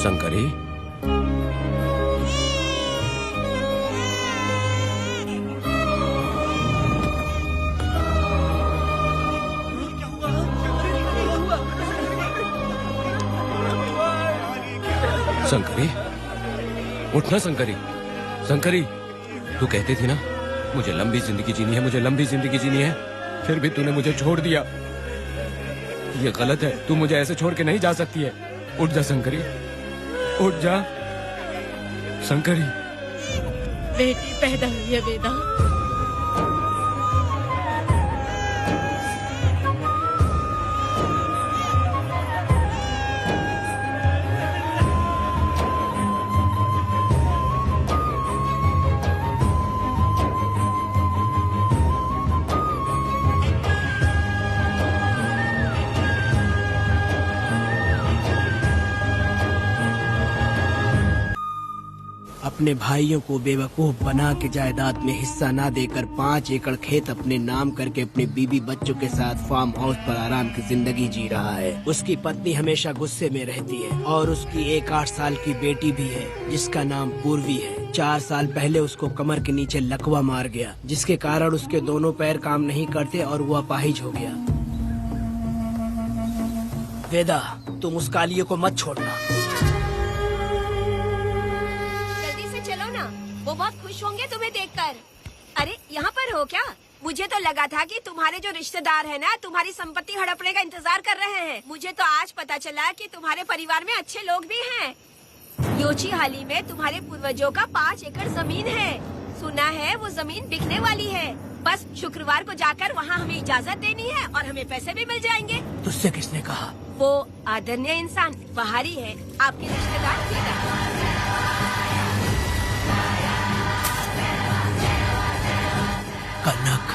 शंकरी, शंकरी, उठना शंकरी। शंकरी, तू कहती थी ना मुझे लंबी जिंदगी जीनी है, मुझे लंबी जिंदगी जीनी है, फिर भी तूने मुझे छोड़ दिया। ये गलत है, तू मुझे ऐसे छोड़ के नहीं जा सकती है। उठ जा शंकरी, उठ जा शंकरी। बेटी पैदा हुई है वेदा। अपने भाइयों को बेवकूफ बना के जायदाद में हिस्सा ना देकर 5 एकड़ खेत अपने नाम करके अपने बीबी बच्चों के साथ फार्म हाउस पर आराम की जिंदगी जी रहा है। उसकी पत्नी हमेशा गुस्से में रहती है और उसकी एक 8 साल की बेटी भी है जिसका नाम पूर्वी है। 4 साल पहले उसको कमर के नीचे लकवा मार गया, जिसके कारण उसके दोनों पैर काम नहीं करते और वो अपाहिज हो गया। वेदा, तुम उस कालिये को मत छोड़ना। वो बहुत खुश होंगे तुम्हें देखकर। अरे यहाँ पर हो क्या? मुझे तो लगा था कि तुम्हारे जो रिश्तेदार हैं ना, तुम्हारी संपत्ति हड़पने का इंतजार कर रहे हैं। मुझे तो आज पता चला कि तुम्हारे परिवार में अच्छे लोग भी हैं। योची हाली में तुम्हारे पूर्वजों का 5 एकड़ जमीन है। सुना है वो जमीन बिकने वाली है। बस शुक्रवार को जाकर वहाँ हमें इजाजत देनी है और हमें पैसे भी मिल जाएंगे। तुझसे किसने कहा? वो आदरणीय इंसान बाहरी है, आपके रिश्तेदार। कनक,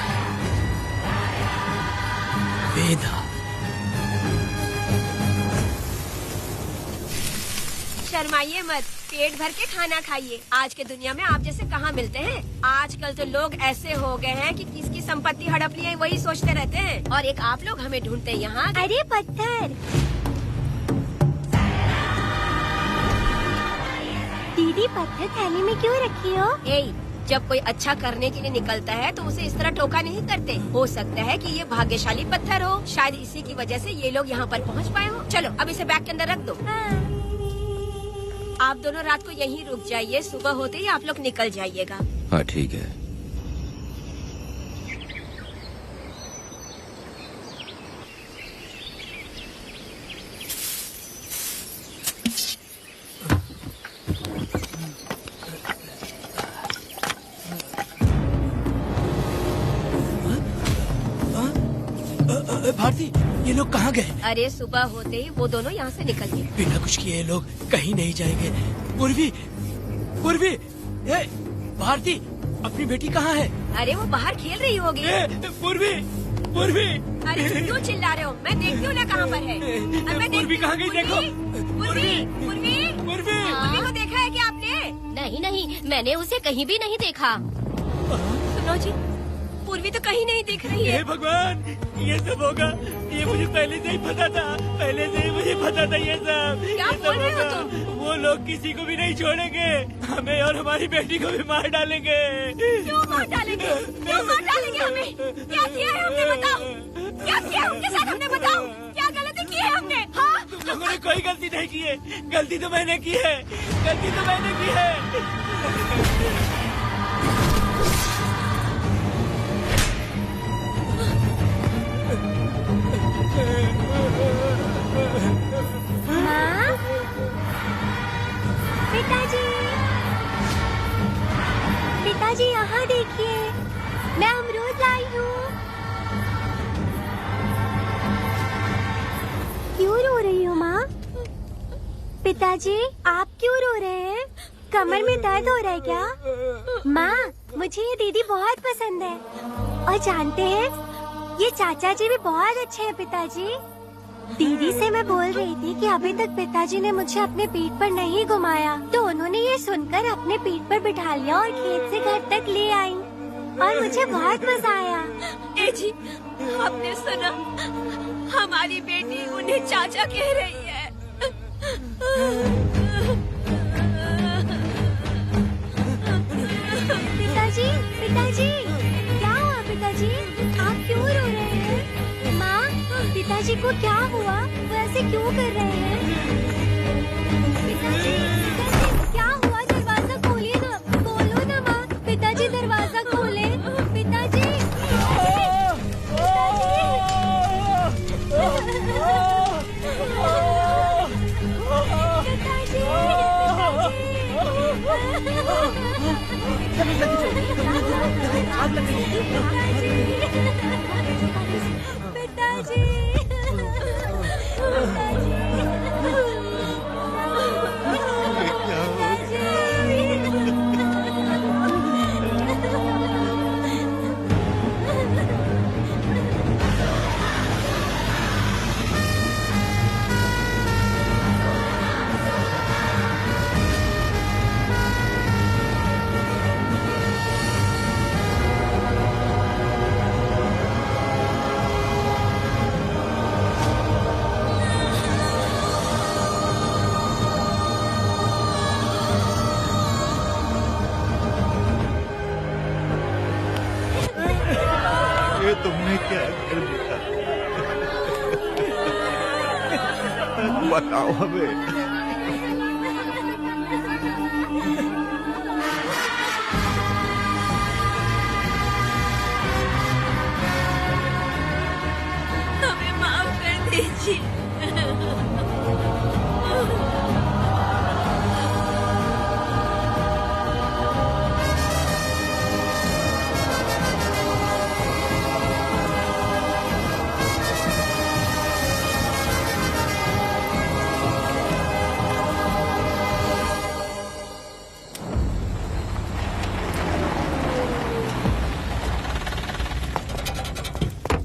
वेदा, शर्माइए मत, पेट भर के खाना खाइए। आज के दुनिया में आप जैसे कहाँ मिलते हैं। आजकल तो लोग ऐसे हो गए हैं कि किसकी संपत्ति हड़प ली है वही सोचते रहते हैं। और एक आप लोग हमें ढूंढते हैं यहाँ। अरे पत्थर, दीदी पत्थर थैली में क्यों रखी हो? जब कोई अच्छा करने के लिए निकलता है तो उसे इस तरह टोका नहीं करते। हो सकता है कि ये भाग्यशाली पत्थर हो, शायद इसी की वजह से ये लोग यहाँ पर पहुँच पाए हो। चलो अब इसे बैग के अंदर रख दो। आप दोनों रात को यहीं रुक जाइए, सुबह होते ही आप लोग निकल जाइएगा। हाँ ठीक है। भारती, ये लोग कहाँ गए? अरे सुबह होते ही वो दोनों यहाँ से निकल गए। बिना कुछ किए ये लोग कहीं नहीं जाएंगे। पूर्वी, पूर्वी, भारती, अपनी बेटी कहाँ है? अरे वो बाहर खेल रही होगी। पूर्वी, पूर्वी। अरे क्यों चिल्ला रहे हो? मैं देखती हूँ ना कहाँ पर है। पूर्वी कहाँ गई? देखो। पूर्वी, पूर्वी, पूर्वी को देखा है क्या आपने? नहीं नहीं, मैंने उसे कहीं भी नहीं देखा। सुनो जी, पूर्वी तो कहीं नहीं दिख रही है। हे भगवान, ये सब होगा, ये मुझे पहले से ही पता था। पहले से ही मुझे पता था ये सब। क्या बोल रहे हो तुम? वो लोग किसी को भी नहीं छोड़ेंगे, हमें और हमारी बेटी को भी मार डालेंगे। क्यों मार डालेंगे? क्यों मार डालेंगे हमें? क्या किया है हमने बताओ? क्या किया है उनके साथ हमने बताओ? क्या गलती की है हमने? हाँ? तुम लोगों ने कोई गलती नहीं की है। गलती तो मैंने की है, गलती तो मैंने की है। माँ, पिताजी, पिताजी यहाँ देखिए, मैं अमरूद लाई हूँ। क्यों रो रही हो माँ? पिताजी, आप क्यों रो रहे हैं? कमर में दर्द हो रहा है क्या? माँ, मुझे ये दीदी बहुत पसंद है। और जानते हैं, ये चाचा जी भी बहुत अच्छे हैं पिताजी। दीदी से मैं बोल रही थी कि अभी तक पिताजी ने मुझे अपने पीठ पर नहीं घुमाया, तो उन्होंने ये सुनकर अपने पीठ पर बिठा लिया और खेत से घर तक ले आई और मुझे बहुत मजा आया। ए जी, आपने सुना? हमारी बेटी उन्हें चाचा कह रही है। पिताजी, पिताजी, क्या हुआ पिताजी? आप क्यों रो रहे हैं? माँ, पिताजी को क्या हुआ? वो ऐसे क्यों कर रहे हैं? पिताजी, पिताजी, क्या हुआ? दरवाजा खोलिए ना, बोलो ना माँ। पिताजी दरवाजा खोले। पिताजी, तुमने क्या कर दिया? बताओ हमें। हमें माफ कर दीजिए।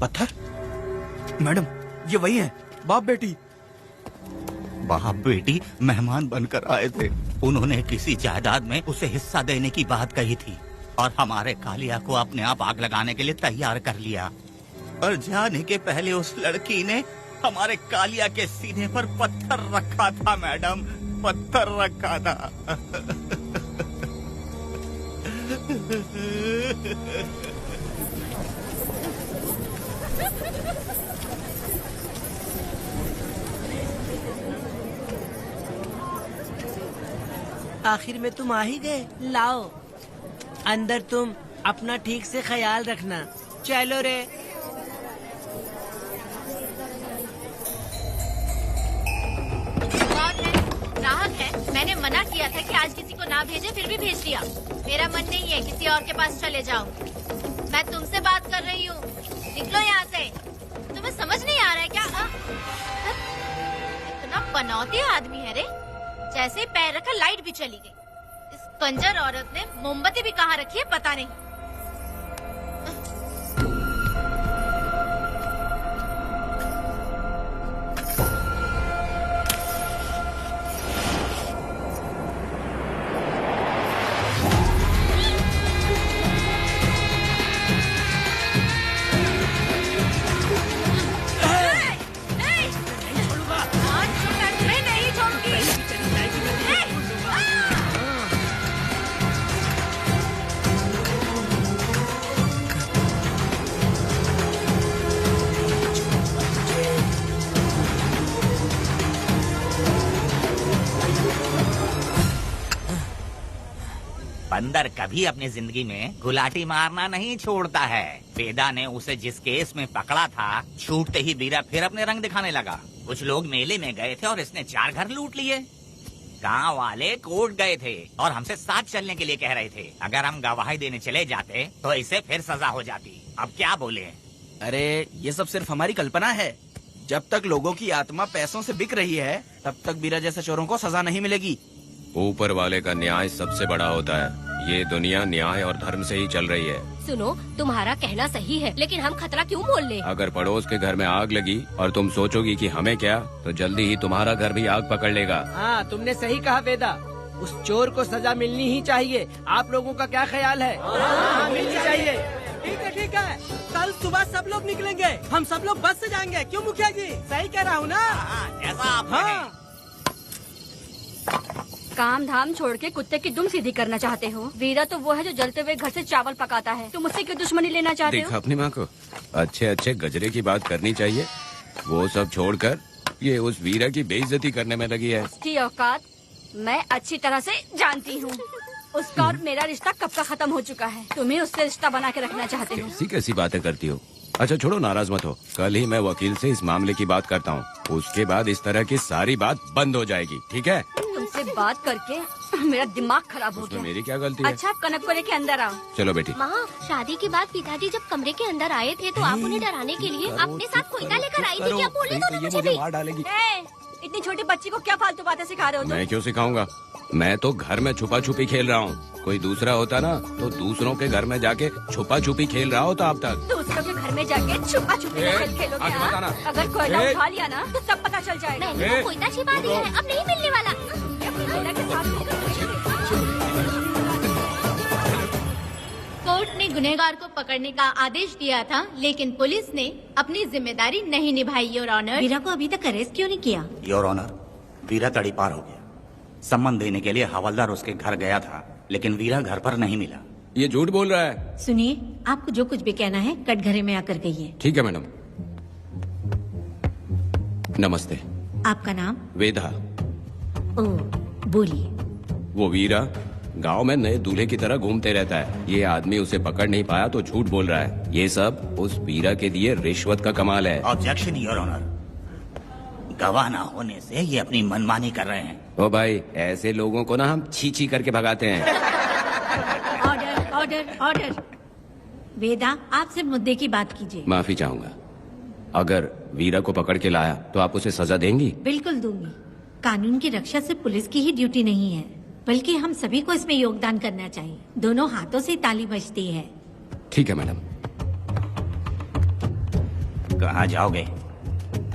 पत्थर? मैडम, ये वही है, बाप बेटी। बाप बेटी मेहमान बनकर आए थे। उन्होंने किसी जायदाद में उसे हिस्सा देने की बात कही थी और हमारे कालिया को अपने आप आग लगाने के लिए तैयार कर लिया। और जाने के पहले उस लड़की ने हमारे कालिया के सीने पर पत्थर रखा था मैडम, पत्थर रखा था। आखिर में तुम आ ही गए। लाओ अंदर, तुम अपना ठीक से ख्याल रखना। चलो रे। ग्राहक है, मैंने मना किया था कि आज किसी को ना भेजे, फिर भी भेज दिया। मेरा मन नहीं है, किसी और के पास चले जाओ। मैं तुमसे बात कर रही हूँ, निकलो यहाँ से। तुम्हें समझ नहीं आ रहा है क्या? इतना पनौती आदमी है रे, जैसे ही पैर रखा लाइट भी चली गई। इस कंजर औरत ने मोमबत्ती भी कहाँ रखी है पता नहीं। बंदर कभी अपनी जिंदगी में गुलाटी मारना नहीं छोड़ता है। वेदा ने उसे जिस केस में पकड़ा था, छूटते ही वीरा फिर अपने रंग दिखाने लगा। कुछ लोग मेले में गए थे और इसने 4 घर लूट लिए। गांव वाले कोर्ट गए थे और हमसे साथ चलने के लिए कह रहे थे। अगर हम गवाही देने चले जाते तो इसे फिर सजा हो जाती। अब क्या बोले? अरे ये सब सिर्फ हमारी कल्पना है। जब तक लोगों की आत्मा पैसों से बिक रही है, तब तक वीरा जैसे चोरों को सजा नहीं मिलेगी। ऊपर वाले का न्याय सबसे बड़ा होता है। ये दुनिया न्याय और धर्म से ही चल रही है। सुनो, तुम्हारा कहना सही है, लेकिन हम खतरा क्यों मोल ले? अगर पड़ोस के घर में आग लगी और तुम सोचोगी कि हमें क्या, तो जल्दी ही तुम्हारा घर भी आग पकड़ लेगा। हाँ, तुमने सही कहा वेदा। उस चोर को सजा मिलनी ही चाहिए। आप लोगों का क्या ख्याल है? हाँ, मिलनी चाहिए। ठीक है। कल सुबह सब लोग निकलेंगे। हम सब लोग बस से जाएंगे। क्यों मुखिया जी? सही कह रहा हूँ ना? ऐसा आप काम धाम छोड़ के कुत्ते की दुम सीधी करना चाहते हो। वीरा तो वो है जो जलते हुए घर से चावल पकाता है। तुम उससे क्यों दुश्मनी लेना चाहते हो? देखा अपनी माँ को, अच्छे अच्छे गजरे की बात करनी चाहिए। वो सब छोड़कर ये उस वीरा की बेइज्जती करने में लगी है। उसकी औकात मैं अच्छी तरह से जानती हूँ। उसका और मेरा रिश्ता कब का खत्म हो चुका है। तुम्हें उससे रिश्ता बना के रखना चाहते हो। कैसी कैसी बातें करती हो। अच्छा छोड़ो, नाराज मत हो। कल ही मैं वकील से इस मामले की बात करता हूँ। उसके बाद इस तरह की सारी बात बंद हो जाएगी, ठीक है? तुमसे बात करके मेरा दिमाग खराब हो गया। मेरी क्या गलती है? अच्छा, आप कनक को लेके अंदर आओ। चलो बेटी। माँ, शादी के बाद पिताजी जब कमरे के अंदर आए थे तो आप उन्हें डराने के लिए अपने साथ कोयता लेकर आई थी। क्या बोले दोनों मुझे भी? मार डालेगी। इतनी छोटी बच्ची को क्या फालतू बातें सिखा रहे हो तुम? मैं क्यों सिखाऊंगा? मैं तो घर में छुपा छुपी खेल रहा हूँ। कोई दूसरा होता ना तो दूसरों के घर में जाके छुपा छुपी खेल रहा होता अब तक। दूसरों के घर में जाके छुपा छुपी खेलोगे? अगर कोयला उठा लिया ना तो सब पता चल जाएगा। मैंने वो कोयता छिपा दिया है, अब नहीं मिलने वाला। कोर्ट ने गुनहगार को पकड़ने का आदेश दिया था, लेकिन पुलिस ने अपनी जिम्मेदारी नहीं निभाई। योर ऑनर, वीरा को अभी तक अरेस्ट क्यों नहीं किया? योर ऑनर, वीरा तड़ी पार हो गया। सम्मान देने के लिए हवलदार उसके घर गया था, लेकिन वीरा घर पर नहीं मिला। ये झूठ बोल रहा है। सुनिए, आपको जो कुछ भी कहना है कटघरे में आकर कहिए। ठीक है मैडम। नमस्ते। आपका नाम? वेदा। ओ, बोलिए। वो वीरा गांव में नए दूल्हे की तरह घूमते रहता है। ये आदमी उसे पकड़ नहीं पाया तो झूठ बोल रहा है। ये सब उस वीरा के दिए रिश्वत का कमाल है। Objection your honour. गवाह ना होने से ये अपनी मनमानी कर रहे हैं। ओ भाई, ऐसे लोगों को ना हम छी छी करके भगाते हैं। Order order order. वेदा, आपसे मुद्दे की बात कीजिए। माफी चाहूंगा। अगर वीरा को पकड़ के लाया तो आप उसे सजा देंगी? बिल्कुल दूंगी। कानून की रक्षा सिर्फ पुलिस की ही ड्यूटी नहीं है, बल्कि हम सभी को इसमें योगदान करना चाहिए। दोनों हाथों से ताली बजती है। ठीक है मैडम। कहाँ जाओगे?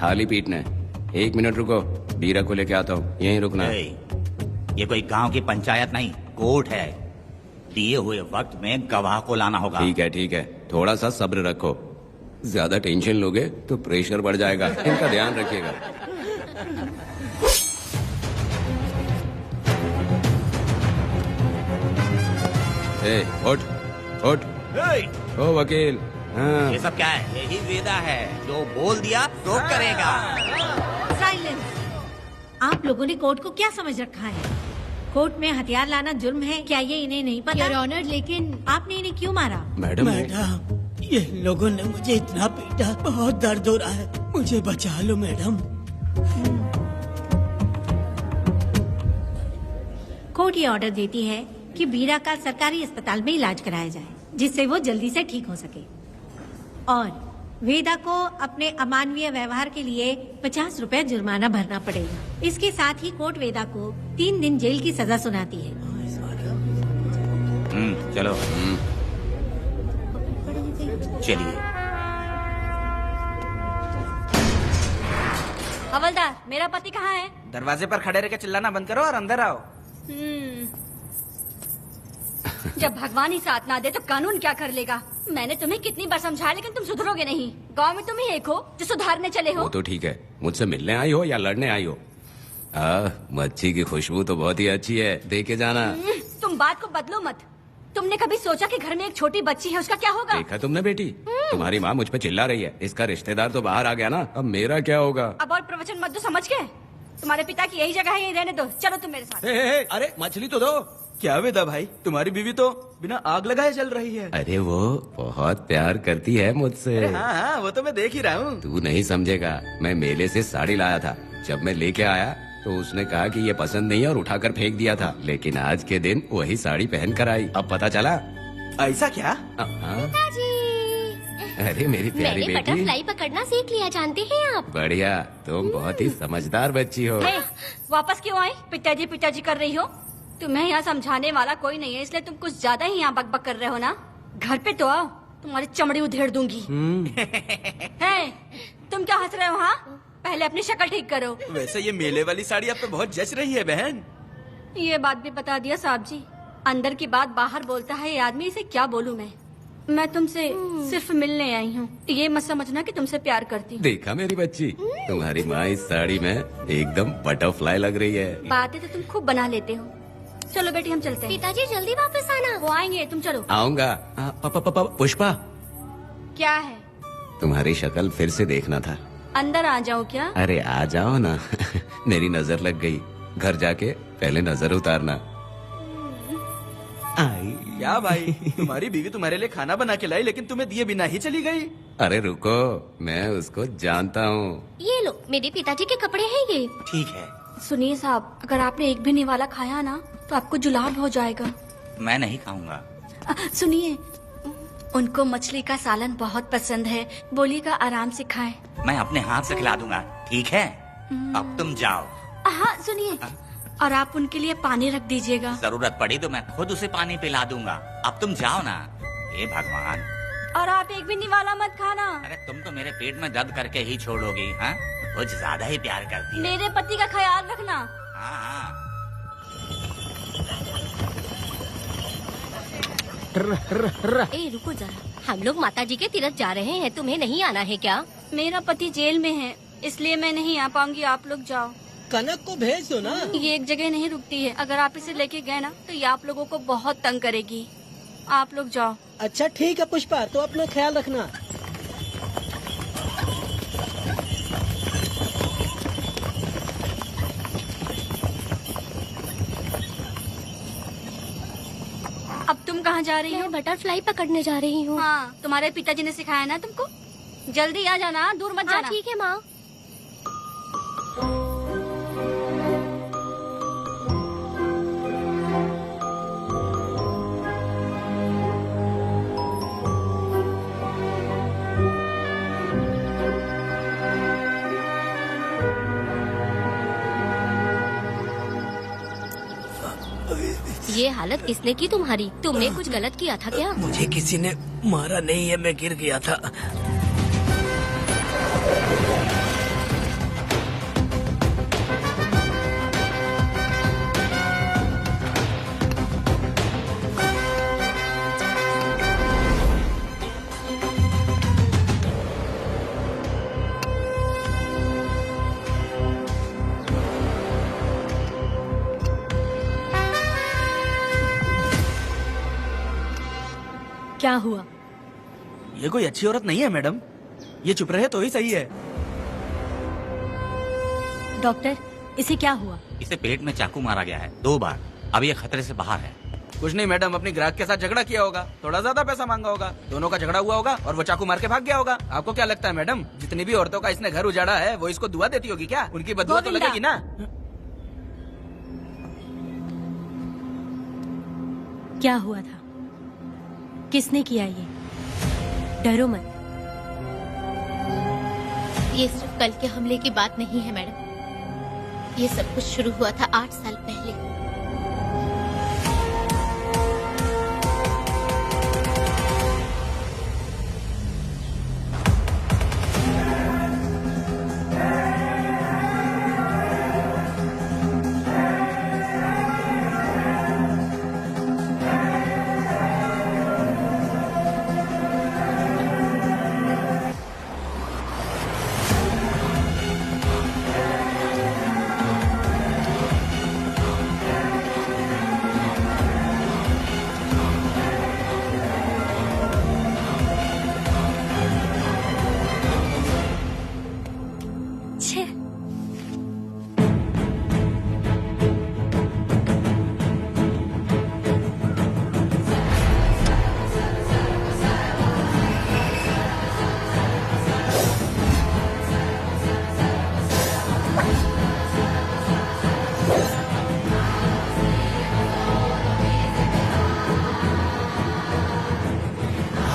थाली पीटने। 1 मिनट रुको। बीरा को लेके आता हूँ, यहीं रुकना। ये कोई गांव की पंचायत नहीं, कोर्ट है। दिए हुए वक्त में गवाह को लाना होगा। ठीक है, थोड़ा सा सब्र रखो। ज्यादा टेंशन लोगे तो प्रेशर बढ़ जाएगा, इनका ध्यान रखिएगा। उठ ओ वकील। हाँ। ये सब क्या है? यही वेदा है, जो बोल दिया तो करेगा। साइलेंस। आप लोगों ने कोर्ट को क्या समझ रखा है? कोर्ट में हथियार लाना जुर्म है, क्या ये इन्हें नहीं पता? योर ऑनर, लेकिन आपने इन्हें क्यों मारा? मैडम, ये लोगों ने मुझे इतना पीटा, बहुत दर्द हो रहा है, मुझे बचा लो मैडम। कोर्ट ये ऑर्डर देती है कि बीरा का सरकारी अस्पताल में इलाज कराया जाए, जिससे वो जल्दी से ठीक हो सके। और वेदा को अपने अमानवीय व्यवहार के लिए 50 रुपए जुर्माना भरना पड़ेगा। इसके साथ ही कोर्ट वेदा को 3 दिन जेल की सजा सुनाती है। चलो चलिए। हवलदार, मेरा पति कहाँ है? दरवाजे पर खड़े रह के चिल्लाना बंद करो और अंदर आओ। जब भगवान ही साथ ना दे तो कानून क्या कर लेगा? मैंने तुम्हें कितनी बार समझाया, लेकिन तुम सुधरोगे नहीं। गांव में तुम ही एक हो जो सुधारने चले हो। वो तो ठीक है, मुझसे मिलने आई हो या लड़ने आई हो। मच्छी की खुशबू तो बहुत ही अच्छी है, दे के जाना। तुम बात को बदलो मत। तुमने कभी सोचा कि घर में एक छोटी बच्ची है, उसका क्या होगा? देखा तुमने बेटी, तुम्हारी माँ मुझ पे चिल्ला रही है। इसका रिश्तेदार तो बाहर आ गया ना, अब मेरा क्या होगा? अब और प्रवचन मत दो, समझ गए? तुम्हारे पिता की यही जगह है, यही रहने दो। चलो तुम मेरे साथ। अरे मछली तो दो। क्या वेदा भाई, तुम्हारी बीवी तो बिना आग लगाए जल रही है। अरे वो बहुत प्यार करती है मुझसे। हाँ, वो तो मैं देख ही रहा हूँ। तू नहीं समझेगा, मैं मेले से साड़ी लाया था। जब मैं लेके आया तो उसने कहा कि ये पसंद नहीं है और उठाकर फेंक दिया था, लेकिन आज के दिन वही साड़ी पहन कर आई। अब पता चला। ऐसा क्या? अरे मेरी प्यारी मैंने बेटी, बटरफ्लाई पकड़ना सीख लिया, जानते हैं आप? बढ़िया, तुम बहुत ही समझदार बच्ची हो। वापस क्यों आई? पिताजी कर रही हो। तुम्हें यहाँ समझाने वाला कोई नहीं है, इसलिए तुम कुछ ज्यादा ही यहाँ बकबक कर रहे हो ना। घर पे तो आओ, तुम्हारी चमड़ी उधेड़ दूंगी। है, तुम क्या हंस रहे हो? हाँ, पहले अपनी शक्ल ठीक करो। वैसे ये मेले वाली साड़ी आप पे बहुत जच रही है बहन। ये बात भी बता दिया साहब जी, अंदर की बात बाहर बोलता है ये आदमी, इसे क्या बोलूं मैं तुमसे सिर्फ मिलने आई हूँ। ये मत समझना कि तुमसे प्यार करती हूँ। देखा मेरी बच्ची, तुम्हारी माँ इस साड़ी में एकदम बटरफ्लाई लग रही है। बातें तो तुम खूब बना लेते हो। चलो बेटी, हम चलते हैं। पिताजी जल्दी वापस आना। वो आएंगे, तुम चलो। आऊंगा। पुष्पा, क्या है? तुम्हारी शक्ल फिर से देखना था। अंदर आ जाओ क्या? अरे आ जाओ ना। मेरी नजर लग गई, घर जाके पहले नजर उतारना। क्या भाई, तुम्हारी बीवी तुम्हारे लिए खाना बना के लाई, लेकिन तुम्हें दिए बिना ही चली गई। अरे रुको, मैं उसको जानता हूँ। ये लो, मेरे पिताजी के कपड़े हैं ये। ठीक है। सुनिए साहब, अगर आपने एक भी निवाला खाया ना तो आपको जुलाब हो जाएगा। मैं नहीं खाऊंगा। सुनिए, उनको मछली का सालन बहुत पसंद है, बोलिएगा आराम से खाएं। मैं अपने हाथ से खिला दूंगा, ठीक है? अब तुम जाओ। हाँ सुनिए, और आप उनके लिए पानी रख दीजिएगा। जरूरत पड़ी तो मैं खुद उसे पानी पिला दूंगा। अब तुम जाओ ना। हे भगवान। और आप एक भी निवाला मत खाना। अरे तुम तो मेरे पेट में दर्द करके ही छोड़ोगी। हाँ, कुछ ज्यादा ही प्यार करती है। मेरे पति का ख्याल रखना। हाँ। ए रुको जरा, हम लोग माताजी के तीरथ जा रहे हैं, तुम्हें नहीं आना है क्या? मेरा पति जेल में है, इसलिए मैं नहीं आ पाऊंगी। आप लोग जाओ। कनक को भेज दो ना। ये एक जगह नहीं रुकती है, अगर आप इसे लेके गए ना तो ये आप लोगों को बहुत तंग करेगी। आप लोग जाओ। अच्छा ठीक है पुष्पा, तो अपना ख्याल रखना। अब तुम कहाँ जा रही हो? मैं बटरफ्लाई पकड़ने जा रही हूँ। हाँ, तुम्हारे पिताजी ने सिखाया ना तुमको। जल्दी आ जाना, दूर मत जाना। ठीक है माँ। ये हालत किसने की तुम्हारी? तुमने कुछ गलत किया था क्या? मुझे किसी ने मारा नहीं है, मैं गिर गया था। क्या हुआ? ये कोई अच्छी औरत नहीं है मैडम, ये चुप रहे तो ही सही है। डॉक्टर, इसे क्या हुआ? इसे पेट में चाकू मारा गया है 2 बार। अब ये खतरे से बाहर है। कुछ नहीं मैडम, अपनी ग्राहक के साथ झगड़ा किया होगा, थोड़ा ज्यादा पैसा मांगा होगा, दोनों का झगड़ा हुआ होगा और वो चाकू मार के भाग गया होगा। आपको क्या लगता है मैडम, जितनी भी औरतों का इसने घर उजाड़ा है वो इसको दुआ देती होगी क्या? उनकी बदुआ तो लगेगी ना। क्या हुआ था? किसने किया ये? डरो मत। ये सिर्फ कल के हमले की बात नहीं है मैडम। ये सब कुछ शुरू हुआ था 8 साल पहले।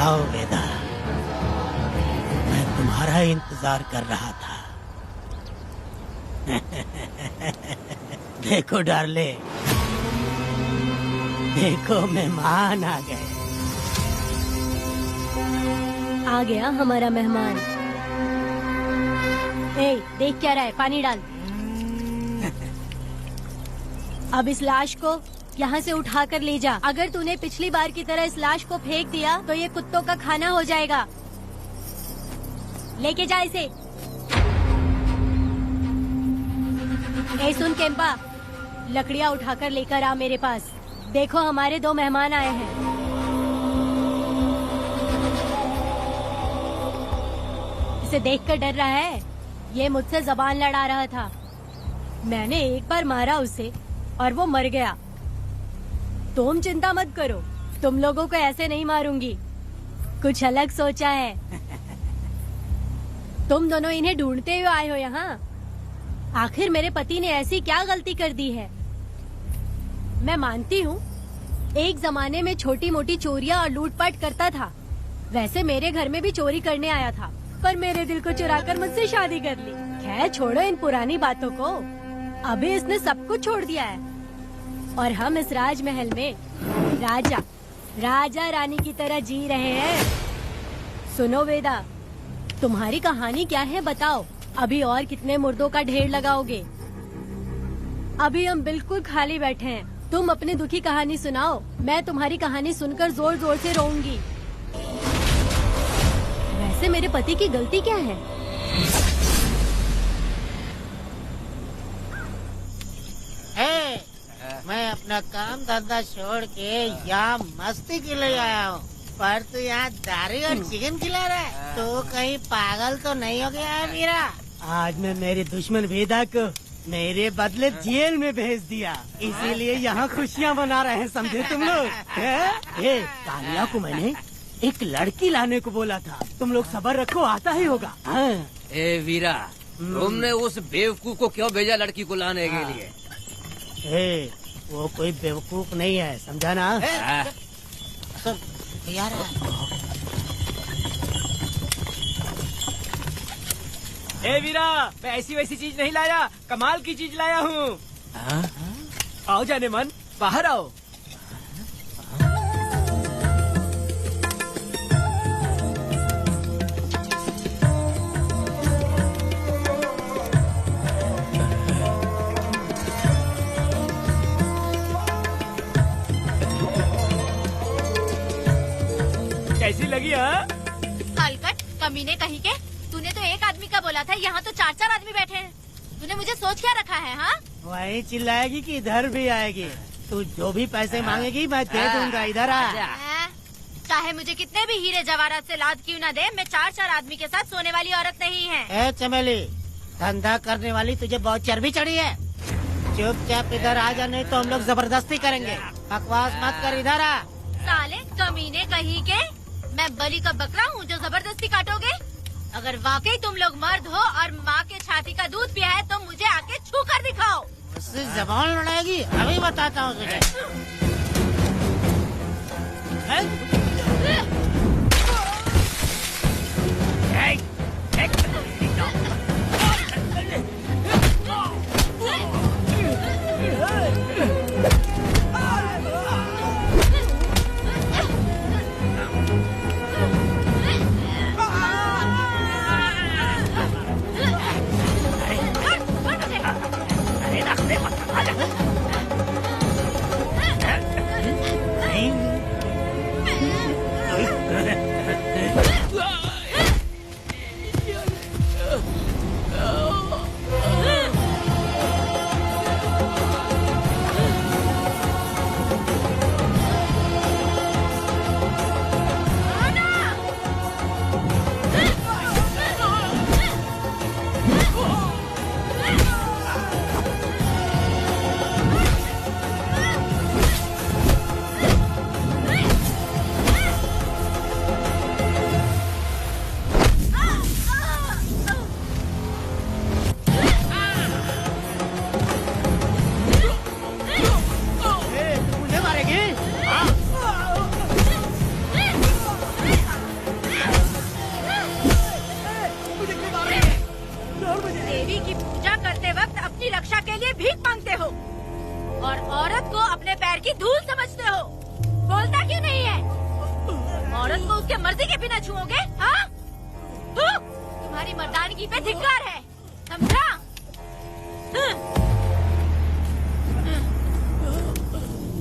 आओ वेदा, मैं तुम्हारा इंतजार कर रहा था। देखो डार्ले, देखो मेहमान आ गए। आ गया हमारा मेहमान। ए, देख क्या रहा है? पानी डाल। अब इस लाश को यहाँ से उठा कर ले जा। अगर तूने पिछली बार की तरह इस लाश को फेंक दिया तो ये कुत्तों का खाना हो जाएगा। लेके जा इसे। ए सुन केम्पा, लकड़ियाँ उठाकर लेकर आ मेरे पास। देखो हमारे 2 मेहमान आए हैं। इसे देखकर डर रहा है? ये मुझसे जबान लड़ा रहा था। मैंने एक बार मारा उसे और वो मर गया। तुम चिंता मत करो, तुम लोगों को ऐसे नहीं मारूंगी। कुछ अलग सोचा है। तुम दोनों इन्हें ढूंढते हुए आए हो यहाँ। आखिर मेरे पति ने ऐसी क्या गलती कर दी है? मैं मानती हूँ एक जमाने में छोटी मोटी चोरियाँ और लूटपाट करता था। वैसे मेरे घर में भी चोरी करने आया था, पर मेरे दिल को चुराकर मुझसे शादी कर ली। खैर छोड़ो इन पुरानी बातों को। अभी इसने सब कुछ छोड़ दिया है और हम इस राजमहल में राजा रानी की तरह जी रहे हैं। सुनो वेदा, तुम्हारी कहानी क्या है बताओ? अभी और कितने मुर्दों का ढेर लगाओगे? अभी हम बिल्कुल खाली बैठे हैं। तुम अपनी दुखी कहानी सुनाओ, मैं तुम्हारी कहानी सुनकर जोर जोर से रोऊंगी। वैसे मेरे पति की गलती क्या है? मैं अपना काम धंधा छोड़ के यहाँ मस्ती के लिए आया हूँ, पर तू यहाँ दारू और चिकन खिला रहा है। तो कहीं पागल तो नहीं हो गया है मेरा? आज मैं मेरे दुश्मन वेदा को मेरे बदले जेल में भेज दिया, इसीलिए यहाँ खुशियाँ मना रहे हैं, समझे तुम लोग? कालिया को मैंने एक लड़की लाने को बोला था, तुम लोग सब्र रखो, आता ही होगा। ए वीरा, तुमने उस बेवकूफ को क्यों भेजा लड़की को लाने के लिए? वो कोई बेवकूफ नहीं है, समझा ना? यार ए वीरा, मैं ऐसी वैसी चीज नहीं लाया, कमाल की चीज लाया हूँ। आओ जाने मन, बाहर आओ। कैसी लगी? हलकट कमीने कहीं के। तूने तो एक आदमी का बोला था, यहाँ तो 4-4 आदमी बैठे हैं। तूने मुझे सोच क्या रखा है? हाँ, वही चिल्लाएगी कि इधर भी आएगी। तू जो भी पैसे मांगेगी मैं दे दूंगा। इधर आ। चाहे मुझे कितने भी हीरे जवाहरात से लाद क्यों न दे, मैं 4 आदमी के साथ सोने वाली औरत नहीं है। ए चमेली, धंधा करने वाली तुझे बहुत चर्बी चढ़ी है। चुपचाप इधर आ जा, नहीं तो हम लोग जबरदस्ती करेंगे। बकवास मत कर, इधर आ। साले कमीने कहीं के, मैं बलि का बकरा हूँ जो जबरदस्ती काटोगे? अगर वाकई तुम लोग मर्द हो और माँ के छाती का दूध पिया है तो मुझे आके छू कर दिखाओ। उससे जबान लड़ाएगी, अभी बताता हूँ तुझे। देवी की पूजा करते वक्त अपनी रक्षा के लिए भीख मांगते हो और औरत को अपने पैर की धूल समझते हो। बोलता क्यों नहीं है? औरत को उसके मर्जी के बिना छुओगे? हाँ? तुम्हारी मर्दानगी पे धिक्कार है, समझा?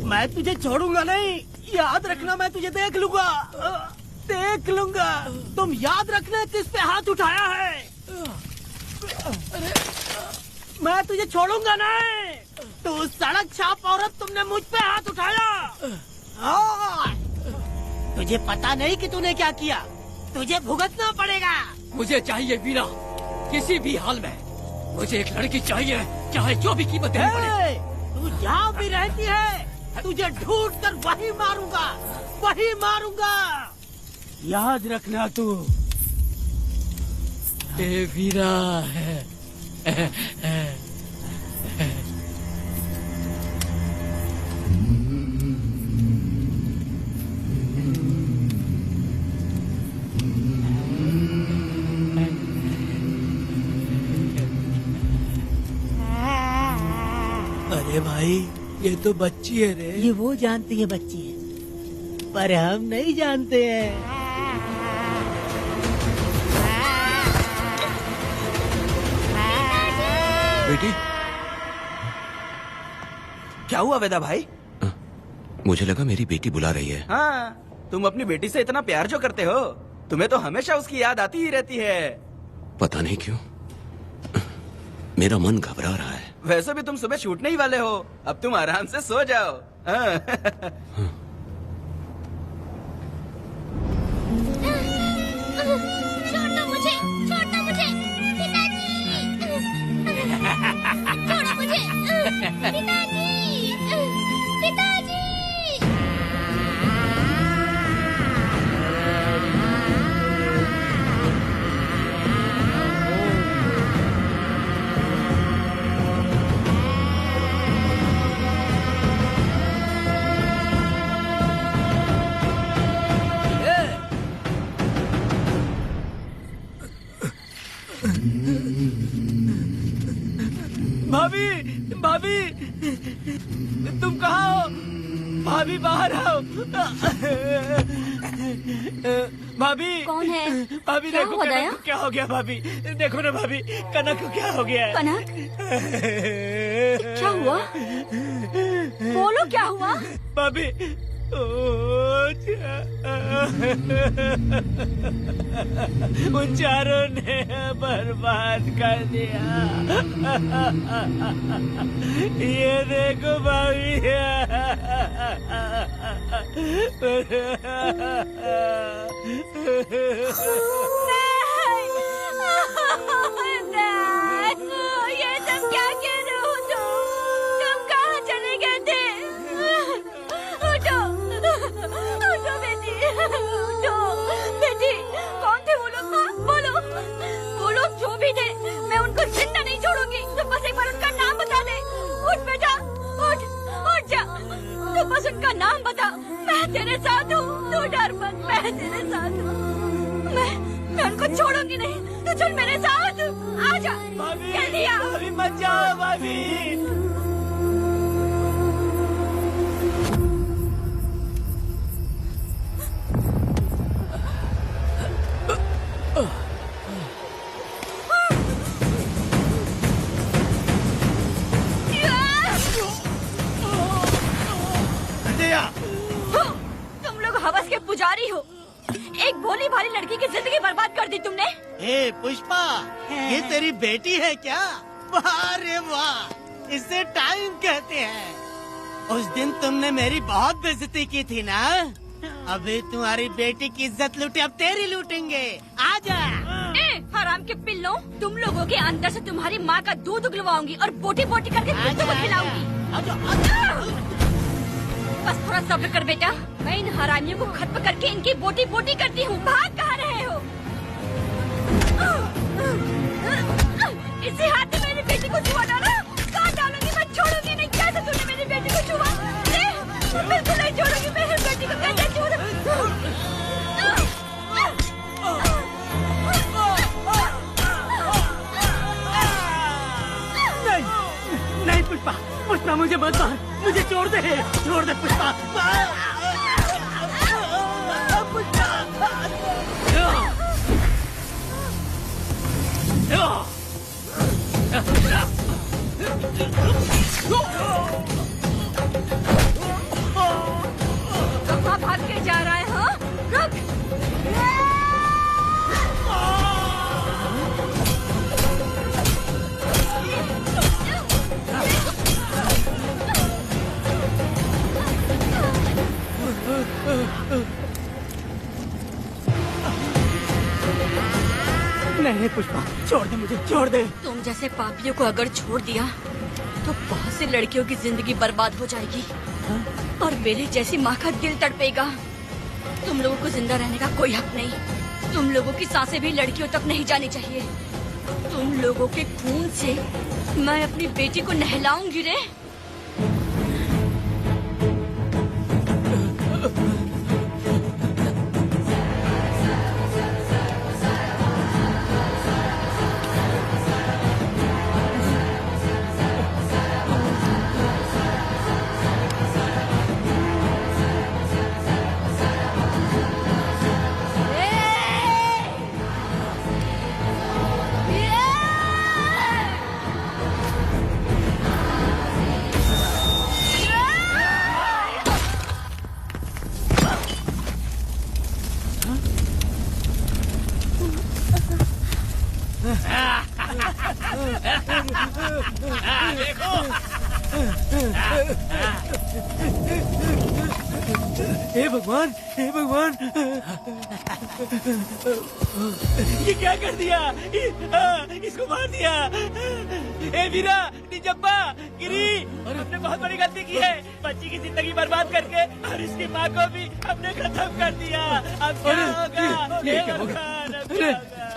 मैं तुझे छोड़ूंगा नहीं, याद रखना। मैं तुझे देख लूंगा, देख लूंगा। तुम याद रखना किस पे हाथ उठाया है। मैं तुझे छोड़ूंगा नहीं। तू सड़क छाप औरत, तुमने मुझ पे हाथ उठाया। तुझे पता नहीं कि तूने क्या किया, तुझे भुगतना पड़ेगा। मुझे चाहिए वीरा, किसी भी हाल में मुझे एक लड़की चाहिए, चाहे जो भी कीमत देनी पड़े। तू जहाँ भी रहती है, तुझे ढूंढ कर वही मारूंगा, वही मारूंगा। याद रखना तू वीरा है। अरे भाई, ये तो बच्ची है रे। ये वो जानती है बच्ची है, पर हम नहीं जानते हैं। बेटी, क्या हुआ वेदा भाई? मुझे लगा मेरी बेटी बुला रही है। हाँ, तुम अपनी बेटी से इतना प्यार जो करते हो, तुम्हें तो हमेशा उसकी याद आती ही रहती है। पता नहीं क्यों मेरा मन घबरा रहा है। वैसे भी तुम सुबह छूटने ही वाले हो, अब तुम आराम से सो जाओ। छोड़ो मुझे, छोड़ो मुझे, पिताजी, छोड़ो मुझे, पिताजी, पिताजी। भाभी, भाभी, तुम कहाँ हो? भाभी बाहर आओ। भाभी कौन है? भाभी क्या देखो हुआ कनक दया? को क्या हो गया। भाभी देखो ना, भाभी कनक को क्या हो गया है। कनक, क्या हुआ? बोलो क्या हुआ? भाभी, उन चारों ने बर्बाद कर दिया। ये देखो भाभी। ये सब क्या कह रहे हो तुम कहाँ चले गए थे? उठो उठो बेटी, उठो बेटी। कौन थे वो लोग? बोलो, वो लोग जो भी थे मैं उनको जिंदा नहीं छोड़ूंगी। तुम बस एक बार उनका नाम बता दे। उठ बेटा, उठ उठ जा। तू बस उनका नाम बता। मैं तेरे साथ हूँ, तू डर मत, मैं तेरे साथ हूँ। मैं उनको छोड़ूंगी नहीं। तू चल मेरे साथ, आजा जल्दी आ। भाभी मत जाओ भाभी। तुम लोग हवस के पुजारी हो। एक भोली भाली लड़की की जिंदगी बर्बाद कर दी तुमने। ए पुष्पा, ये तेरी बेटी है क्या? वाह रे वाह, इसे टाइम कहते हैं। उस दिन तुमने मेरी बहुत बेइज्जती की थी ना। अभी तुम्हारी बेटी की इज्जत लूटे, अब तेरी लूटेंगे। आजा। हराम के पिल्लों, तुम लोगों के अंदर से तुम्हारी माँ का दूध उगलवाऊंगी और बोटी बोटी करके तुमको खिलाऊंगी। बस थोड़ा सब्र कर बेटा, मैं इन हरामियों को खत्म करके इनकी बोटी बोटी करती हूँ। भाग कहाँ रहे हो? इसी हाथ में मेरी बेटी को छुआ डाला। कहाँ डालूंगी, मैं छोड़ूंगी नहीं। कैसे तूने मेरी बेटी को छुआ? बिल्कुल नहीं छोड़ूंगी मेरी बेटी को। कैसे नहीं पुष्पा, पुष्पा मुझे मत मार, मुझे छोड़ दे पुष्पा। कहाँ भाग के जा रहा है? हाँ रुक। नहीं पुष्पा, छोड़ दे मुझे, छोड़ दे। तुम जैसे पापियों को अगर छोड़ दिया तो बहुत सी लड़कियों की जिंदगी बर्बाद हो जाएगी और मेरी जैसी माँ का दिल तड़पेगा। तुम लोगों को जिंदा रहने का कोई हक नहीं। तुम लोगों की सांसें भी लड़कियों तक नहीं जानी चाहिए। तुम लोगों के खून से मैं अपनी बेटी को नहलाऊंगी रे। हे भगवान, हे भगवान, ये क्या कर दिया? इसको मार दिया। ए वीरा, निजप्पा, गिरी, हमने बहुत बड़ी गलती की है। बच्ची की जिंदगी बर्बाद करके और इसकी माँ को भी हमने खत्म कर दिया। अब क्या होगा? ये क्या होगा? अरे,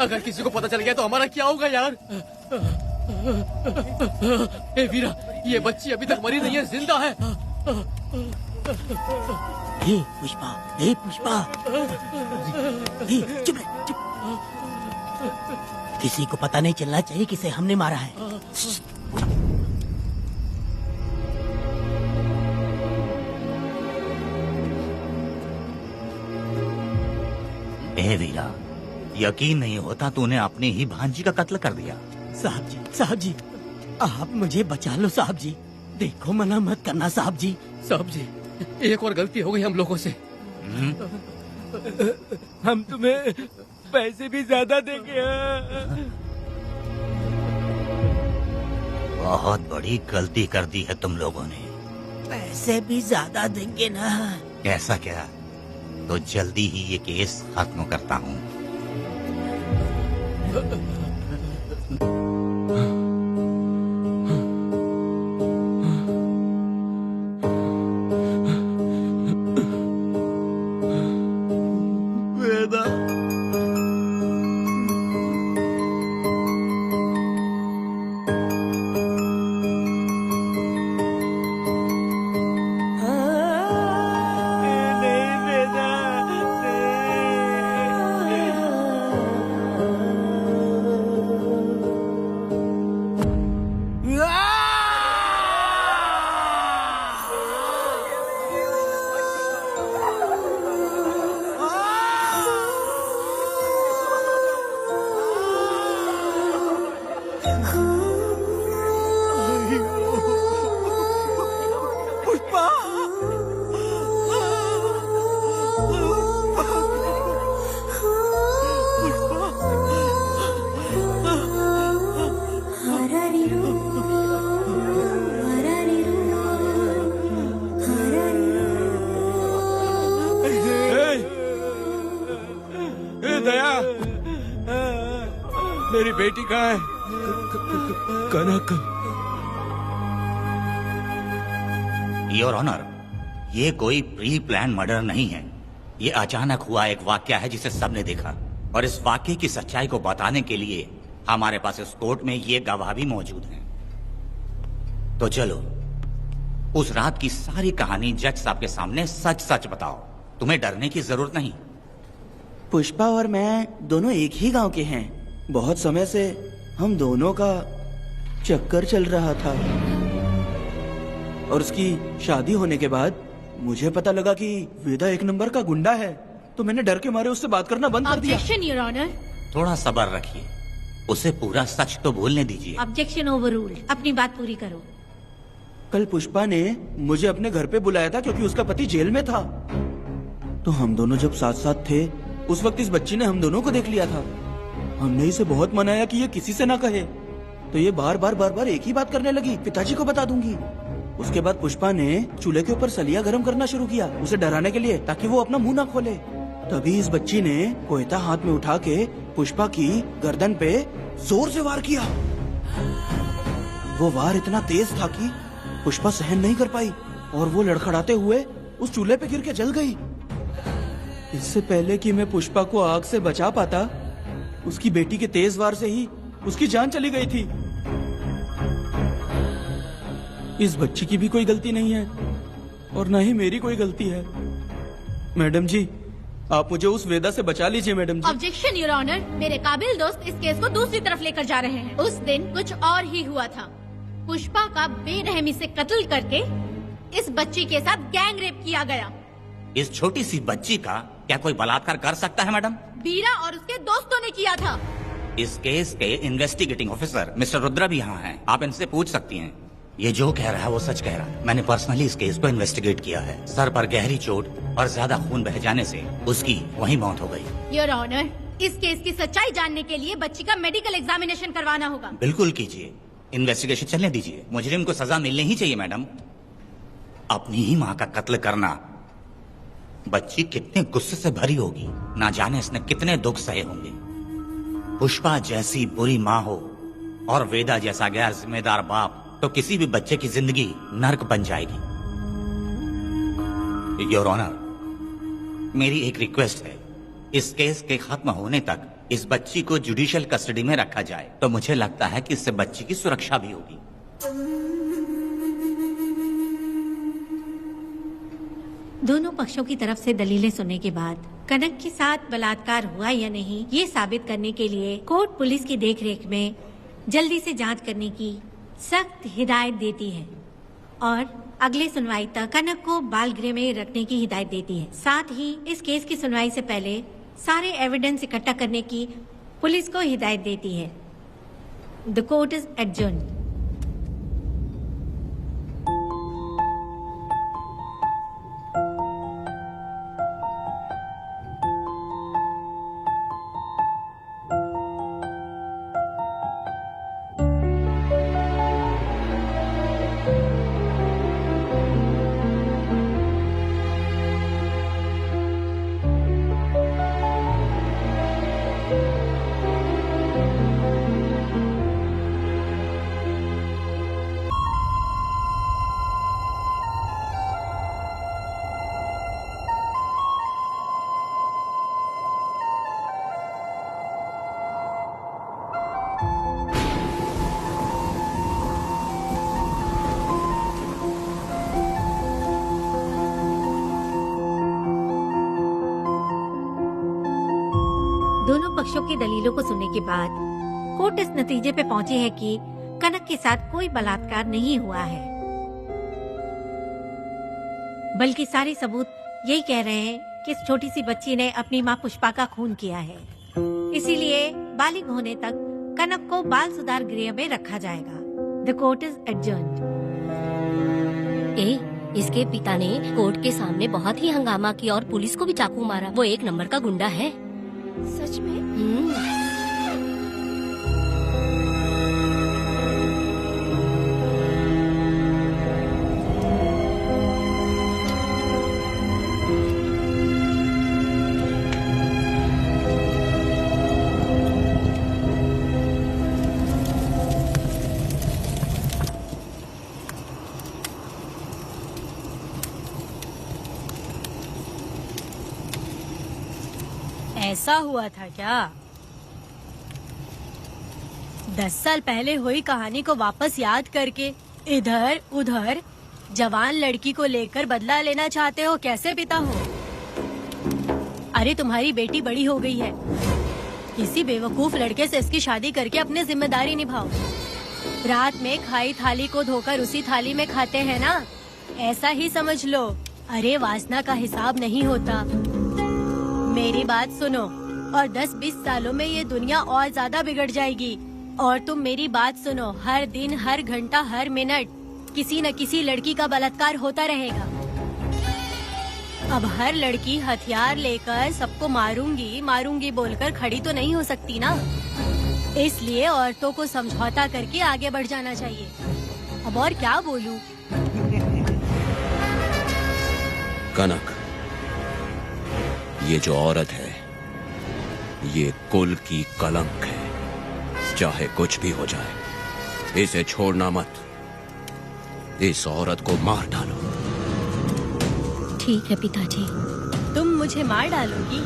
अगर किसी को पता चल गया तो हमारा क्या होगा यार? ए वीरा, ये बच्ची अभी तक मरी नहीं है, जिंदा है। हे पुष्पा, हे पुष्पा, हे चुप रह, चुप। किसी को पता नहीं चलना चाहिए किसे हमने मारा है। ए वीरा, यकीन नहीं होता तूने अपनी ही भांजी का कत्ल कर दिया। साहब जी, आप मुझे बचा लो साहब जी। देखो मना मत करना साहब जी। साहब जी, एक और गलती हो गई हम लोगों से। हम तुम्हें पैसे भी ज्यादा देंगे। बहुत बड़ी गलती कर दी है तुम लोगों ने। पैसे भी ज्यादा देंगे ना। ऐसा क्या? तो जल्दी ही ये केस खत्म करता हूँ। मेरी बेटी कहाँ है? कनक। योर ऑनर, ये कोई प्री प्लान मर्डर नहीं है। ये अचानक हुआ एक वाकया है जिसे सबने देखा, और इस वाकये की सच्चाई को बताने के लिए हमारे पास इस कोर्ट में ये गवाह भी मौजूद हैं। तो चलो उस रात की सारी कहानी जज साहब के सामने सच सच बताओ। तुम्हें डरने की जरूरत नहीं। पुष्पा और मैं दोनों एक ही गांव के हैं। बहुत समय से हम दोनों का चक्कर चल रहा था, और उसकी शादी होने के बाद मुझे पता लगा कि वेदा एक नंबर का गुंडा है, तो मैंने डर के मारे उससे बात करना बंद कर दिया। Objection your honour. थोड़ा सब्र रखिए, उसे पूरा सच तो बोलने दीजिए। Objection overruled. अपनी बात पूरी करो। कल पुष्पा ने मुझे अपने घर पे बुलाया था क्योंकि उसका पति जेल में था। तो हम दोनों जब साथ साथ थे, उस वक्त इस बच्ची ने हम दोनों को देख लिया था। हमने इसे बहुत मनाया कि ये किसी से ना कहे, तो ये बार बार एक ही बात करने लगी, पिताजी को बता दूंगी। उसके बाद पुष्पा ने चूल्हे के ऊपर सलिया गर्म करना शुरू किया, उसे डराने के लिए, ताकि वो अपना मुंह ना खोले। तभी इस बच्ची ने कोयता हाथ में उठा के पुष्पा की गर्दन पे जोर से वार किया। वो वार इतना तेज था कि पुष्पा सहन नहीं कर पाई, और वो लड़खड़ाते हुए उस चूल्हे पे गिर के जल गई। इससे पहले कि मैं पुष्पा को आग से बचा पाता, उसकी बेटी के तेज वार से ही उसकी जान चली गई थी। इस बच्ची की भी कोई गलती नहीं है, और न ही मेरी कोई गलती है। मैडम जी, आप मुझे उस वेदा से बचा लीजिए। Madam ji. Objection your honour. मेरे काबिल दोस्त इस केस को दूसरी तरफ लेकर जा रहे हैं। उस दिन कुछ और ही हुआ था। पुष्पा का बेरहमी से कत्ल करके इस बच्ची के साथ गैंग रेप किया गया। इस छोटी सी बच्ची का क्या कोई बलात्कार कर सकता है मैडम? बीरा और उसके दोस्तों ने किया था। इस केस के इन्वेस्टिगेटिंग ऑफिसर मिस्टर रुद्रा भी यहाँ हैं। आप इनसे पूछ सकती हैं। ये जो कह रहा है वो सच कह रहा है। मैंने पर्सनली इस केस को इन्वेस्टिगेट किया है। सर पर गहरी चोट और ज्यादा खून बह जाने से उसकी वहीं मौत हो गई। योर ऑनर, इस केस की सच्चाई जानने के लिए बच्ची का मेडिकल एग्जामिनेशन करवाना होगा। बिल्कुल कीजिए, इन्वेस्टिगेशन चलने दीजिए। मुजरिम को सजा मिलनी ही चाहिए मैडम। अपनी ही माँ का कत्ल करना, बच्ची कितने गुस्से से भरी होगी, ना जाने इसने कितने दुख सहे होंगे। पुष्पा जैसी बुरी माँ हो और वेदा जैसा गैर जिम्मेदार बाप, तो किसी भी बच्चे की जिंदगी नर्क बन जाएगी। योर ऑनर, मेरी एक रिक्वेस्ट है, इस केस के खत्म होने तक इस बच्ची को जुडिशियल कस्टडी में रखा जाए, तो मुझे लगता है कि इससे बच्ची की सुरक्षा भी होगी। दोनों पक्षों की तरफ से दलीलें सुनने के बाद कनक के साथ बलात्कार हुआ या नहीं, ये साबित करने के लिए कोर्ट पुलिस की देखरेख में जल्दी से जांच करने की सख्त हिदायत देती है, और अगले सुनवाई तक कनक को बाल गृह में रखने की हिदायत देती है। साथ ही इस केस की सुनवाई से पहले सारे एविडेंस इकट्ठा करने की पुलिस को हिदायत देती है। The court is adjourned. पक्षों की दलीलों को सुनने के बाद कोर्ट इस नतीजे पे पहुंची है कि कनक के साथ कोई बलात्कार नहीं हुआ है, बल्कि सारे सबूत यही कह रहे हैं कि इस छोटी सी बच्ची ने अपनी माँ पुष्पा का खून किया है। इसीलिए बालिग होने तक कनक को बाल सुधार गृह में रखा जाएगा। The court is adjourned. इसके पिता ने कोर्ट के सामने बहुत ही हंगामा किया और पुलिस को भी चाकू मारा। वो एक नंबर का गुंडा है। सच में? ऐसा हुआ था क्या? 10 साल पहले हुई कहानी को वापस याद करके इधर उधर जवान लड़की को लेकर बदला लेना चाहते हो? कैसे पिता हो? अरे तुम्हारी बेटी बड़ी हो गई है, किसी बेवकूफ लड़के से इसकी शादी करके अपनी जिम्मेदारी निभाओ। रात में खाई थाली को धोकर उसी थाली में खाते हैं ना, ऐसा ही समझ लो। अरे वासना का हिसाब नहीं होता। मेरी बात सुनो, और 10-20 सालों में ये दुनिया और ज्यादा बिगड़ जाएगी। और तुम मेरी बात सुनो, हर दिन, हर घंटा, हर मिनट किसी न किसी लड़की का बलात्कार होता रहेगा। अब हर लड़की हथियार लेकर सबको मारूंगी मारूंगी बोलकर खड़ी तो नहीं हो सकती ना। इसलिए औरतों को समझौता करके आगे बढ़ जाना चाहिए। अब और क्या बोलूं? कनक, ये जो औरत है, ये कुल की कलंक है। चाहे कुछ भी हो जाए, इसे छोड़ना मत। इस औरत को मार डालो। ठीक है पिताजी। तुम मुझे मार डालोगी?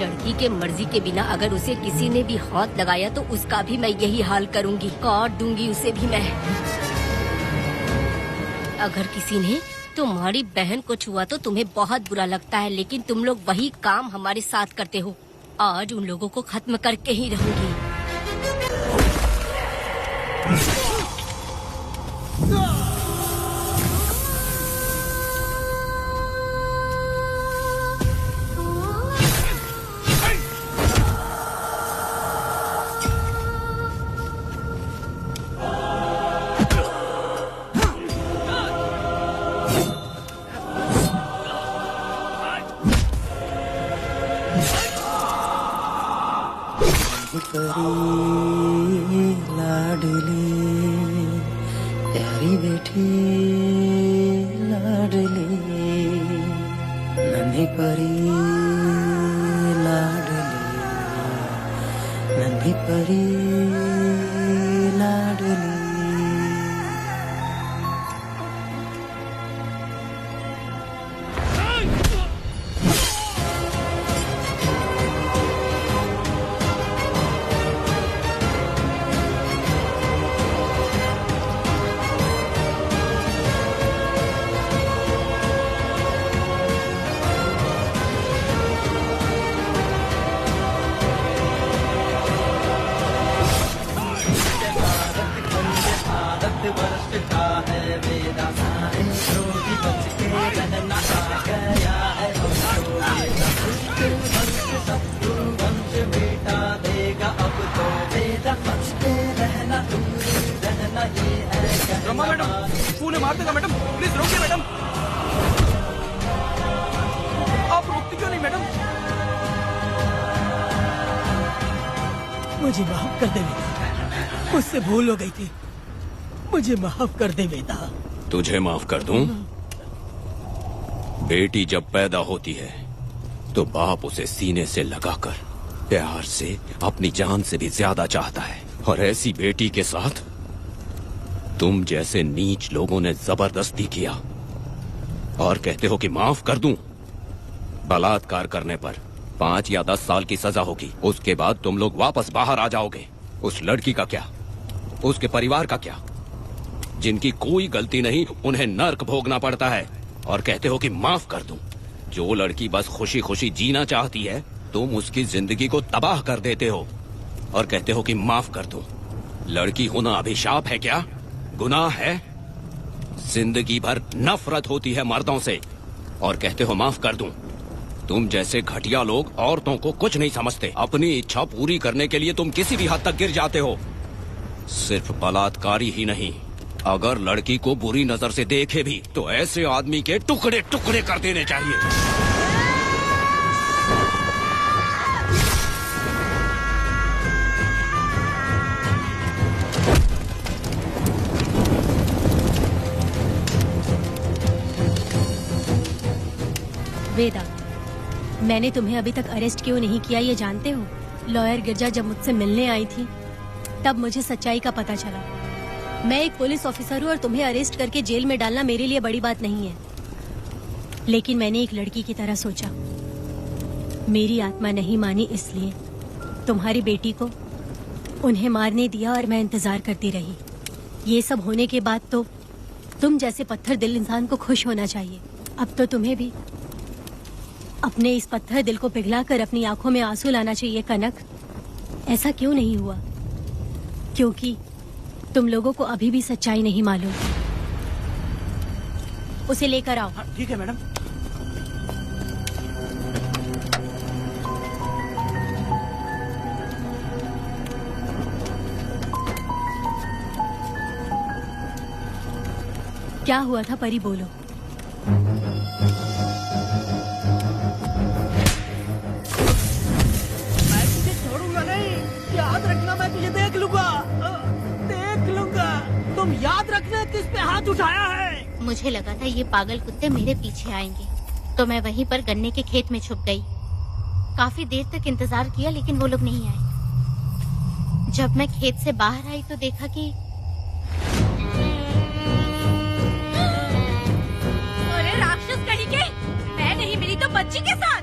लड़की के मर्जी के बिना अगर उसे किसी ने भी हाथ लगाया तो उसका भी मैं यही हाल करूंगी। काट दूंगी उसे भी मैं। अगर किसी ने तुम्हारी बहन को छुआ तो तुम्हें बहुत बुरा लगता है, लेकिन तुम लोग वही काम हमारे साथ करते हो। आज उन लोगों को खत्म करके ही रहूंगी। लाडली प्यारी बेटी लाडली नन्ही परी लाडली नन्ही परी लाडली। रमा मैडम, फूल मार देगा मैडम, प्लीज रोकिए मैडम। आप रोकती क्यों नहीं मैडम? मुझे माफ कर दे बेटा, मुझसे भूल हो गई थी। मुझे माफ कर दे बेटा। तुझे माफ कर दूं? बेटी जब पैदा होती है तो बाप उसे सीने से लगाकर प्यार से अपनी जान से भी ज्यादा चाहता है, और ऐसी बेटी के साथ तुम जैसे नीच लोगों ने जबरदस्ती किया। और कहते हो कि माफ कर दूं। बलात्कार करने पर 5 या 10 साल की सजा होगी। उसके बाद तुम लोग वापस बाहर आ जाओगे। उस लड़की का क्या, उसके परिवार का क्या? जिनकी कोई गलती नहीं उन्हें नर्क भोगना पड़ता है और कहते हो कि माफ कर दूं। जो लड़की बस खुशी खुशी जीना चाहती है तुम उसकी जिंदगी को तबाह कर देते हो और कहते हो कि माफ कर दूं। लड़की होना अभिशाप है क्या, गुनाह है? जिंदगी भर नफरत होती है मर्दों से और कहते हो माफ कर दूं। तुम जैसे घटिया लोग औरतों को कुछ नहीं समझते। अपनी इच्छा पूरी करने के लिए तुम किसी भी हद तक गिर जाते हो। सिर्फ बलात्कारी ही नहीं, अगर लड़की को बुरी नजर से देखे भी तो ऐसे आदमी के टुकड़े टुकड़े कर देने चाहिए। वेदा, मैंने तुम्हें अभी तक अरेस्ट क्यों नहीं किया ये जानते हो? लॉयर गिरजा जब मुझसे मिलने आई थी तब मुझे सच्चाई का पता चला। मैं एक पुलिस ऑफिसर हूँ और तुम्हें अरेस्ट करके जेल में डालना मेरे लिए बड़ी बात नहीं है, लेकिन मैंने एक लड़की की तरह सोचा। मेरी आत्मा नहीं मानी, इसलिए तुम्हारी बेटी को उन्हें मारने दिया और मैं इंतजार करती रही। ये सब होने के बाद तो तुम जैसे पत्थर दिल इंसान को खुश होना चाहिए। अब तो तुम्हें भी अपने इस पत्थर दिल को पिघलाकर अपनी आंखों में आंसू लाना चाहिए। कनक, ऐसा क्यों नहीं हुआ? क्योंकि तुम लोगों को अभी भी सच्चाई नहीं मालूम। उसे लेकर आओ। ठीक है मैडम। क्या हुआ था परी, बोलो। मैं तुझे छोड़ूंगा नहीं, याद रखना। मैं तुझे देख लूंगा, देख लूंगा। तुम याद रखना किस पे हाथ उठाया है। मुझे लगा था ये पागल कुत्ते मेरे पीछे आएंगे, तो मैं वहीं पर गन्ने के खेत में छुप गई। काफी देर तक इंतजार किया लेकिन वो लोग नहीं आए। जब मैं खेत से बाहर आई तो देखा कि अरे राक्षस कहीं के, मैं नहीं मिली तो बच्ची के साथ।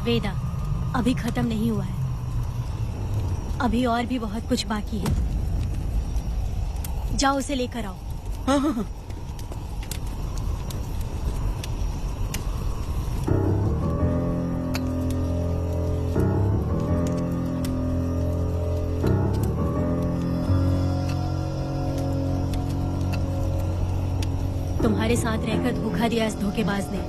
वेदा, अभी खत्म नहीं हुआ है, अभी और भी बहुत कुछ बाकी है। जाओ उसे लेकर आओ। हाँ हाँ हाँ। तुम्हारे साथ रहकर धोखा दिया इस धोखेबाज ने।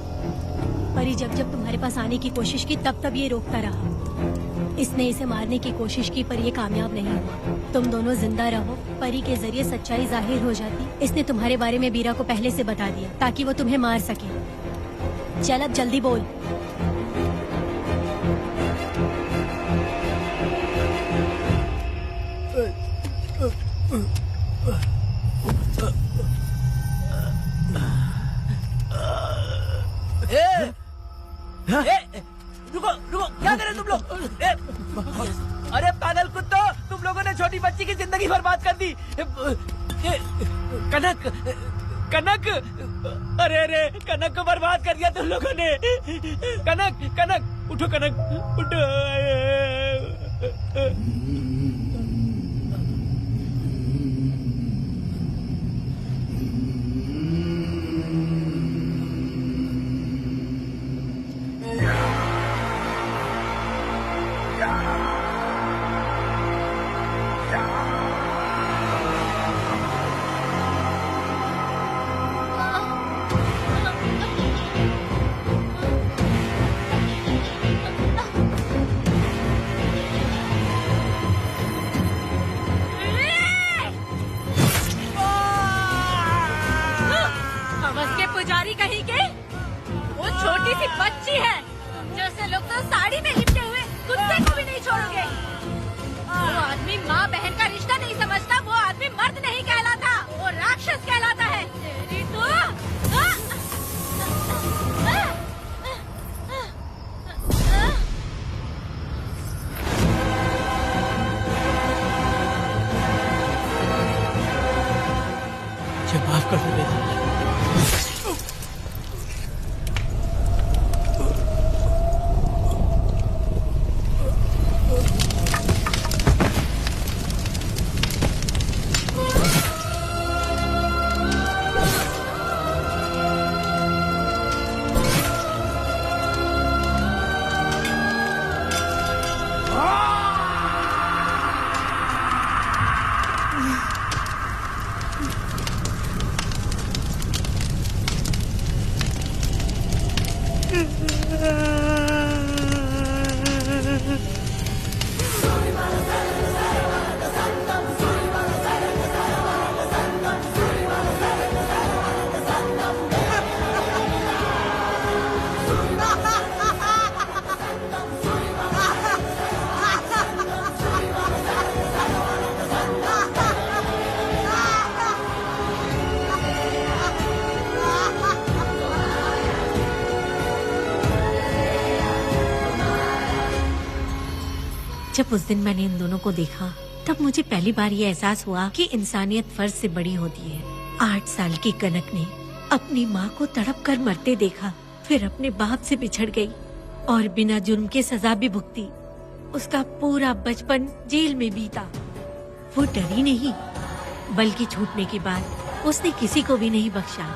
परी जब जब तुम्हारे पास आने की कोशिश की तब तब ये रोकता रहा। इसने इसे मारने की कोशिश की पर ये कामयाब नहीं हुआ। तुम दोनों जिंदा रहो, परी के जरिए सच्चाई जाहिर हो जाती। इसने तुम्हारे बारे में बीरा को पहले से बता दिया ताकि वो तुम्हें मार सके। चल अब जल्दी बोल। रुको रुको, क्या करे तुम लोग? अरे पागल कुत्तो, तुम लोगों ने छोटी बच्ची की जिंदगी बर्बाद कर दी। कनक, कनक, अरे अरे कनक को बर्बाद कर दिया तुम लोगों ने। कनक, कनक उठो, कनक उठो। माफ कर दे बेटा। जब उस दिन मैंने इन दोनों को देखा तब मुझे पहली बार ये एहसास हुआ कि इंसानियत फर्ज से बड़ी होती है। 8 साल की कनक ने अपनी माँ को तड़प कर मरते देखा, फिर अपने बाप से बिछड़ गई और बिना जुर्म के सजा भी भुगती। उसका पूरा बचपन जेल में बीता। वो डरी नहीं, बल्कि छूटने के बाद उसने किसी को भी नहीं बख्शा।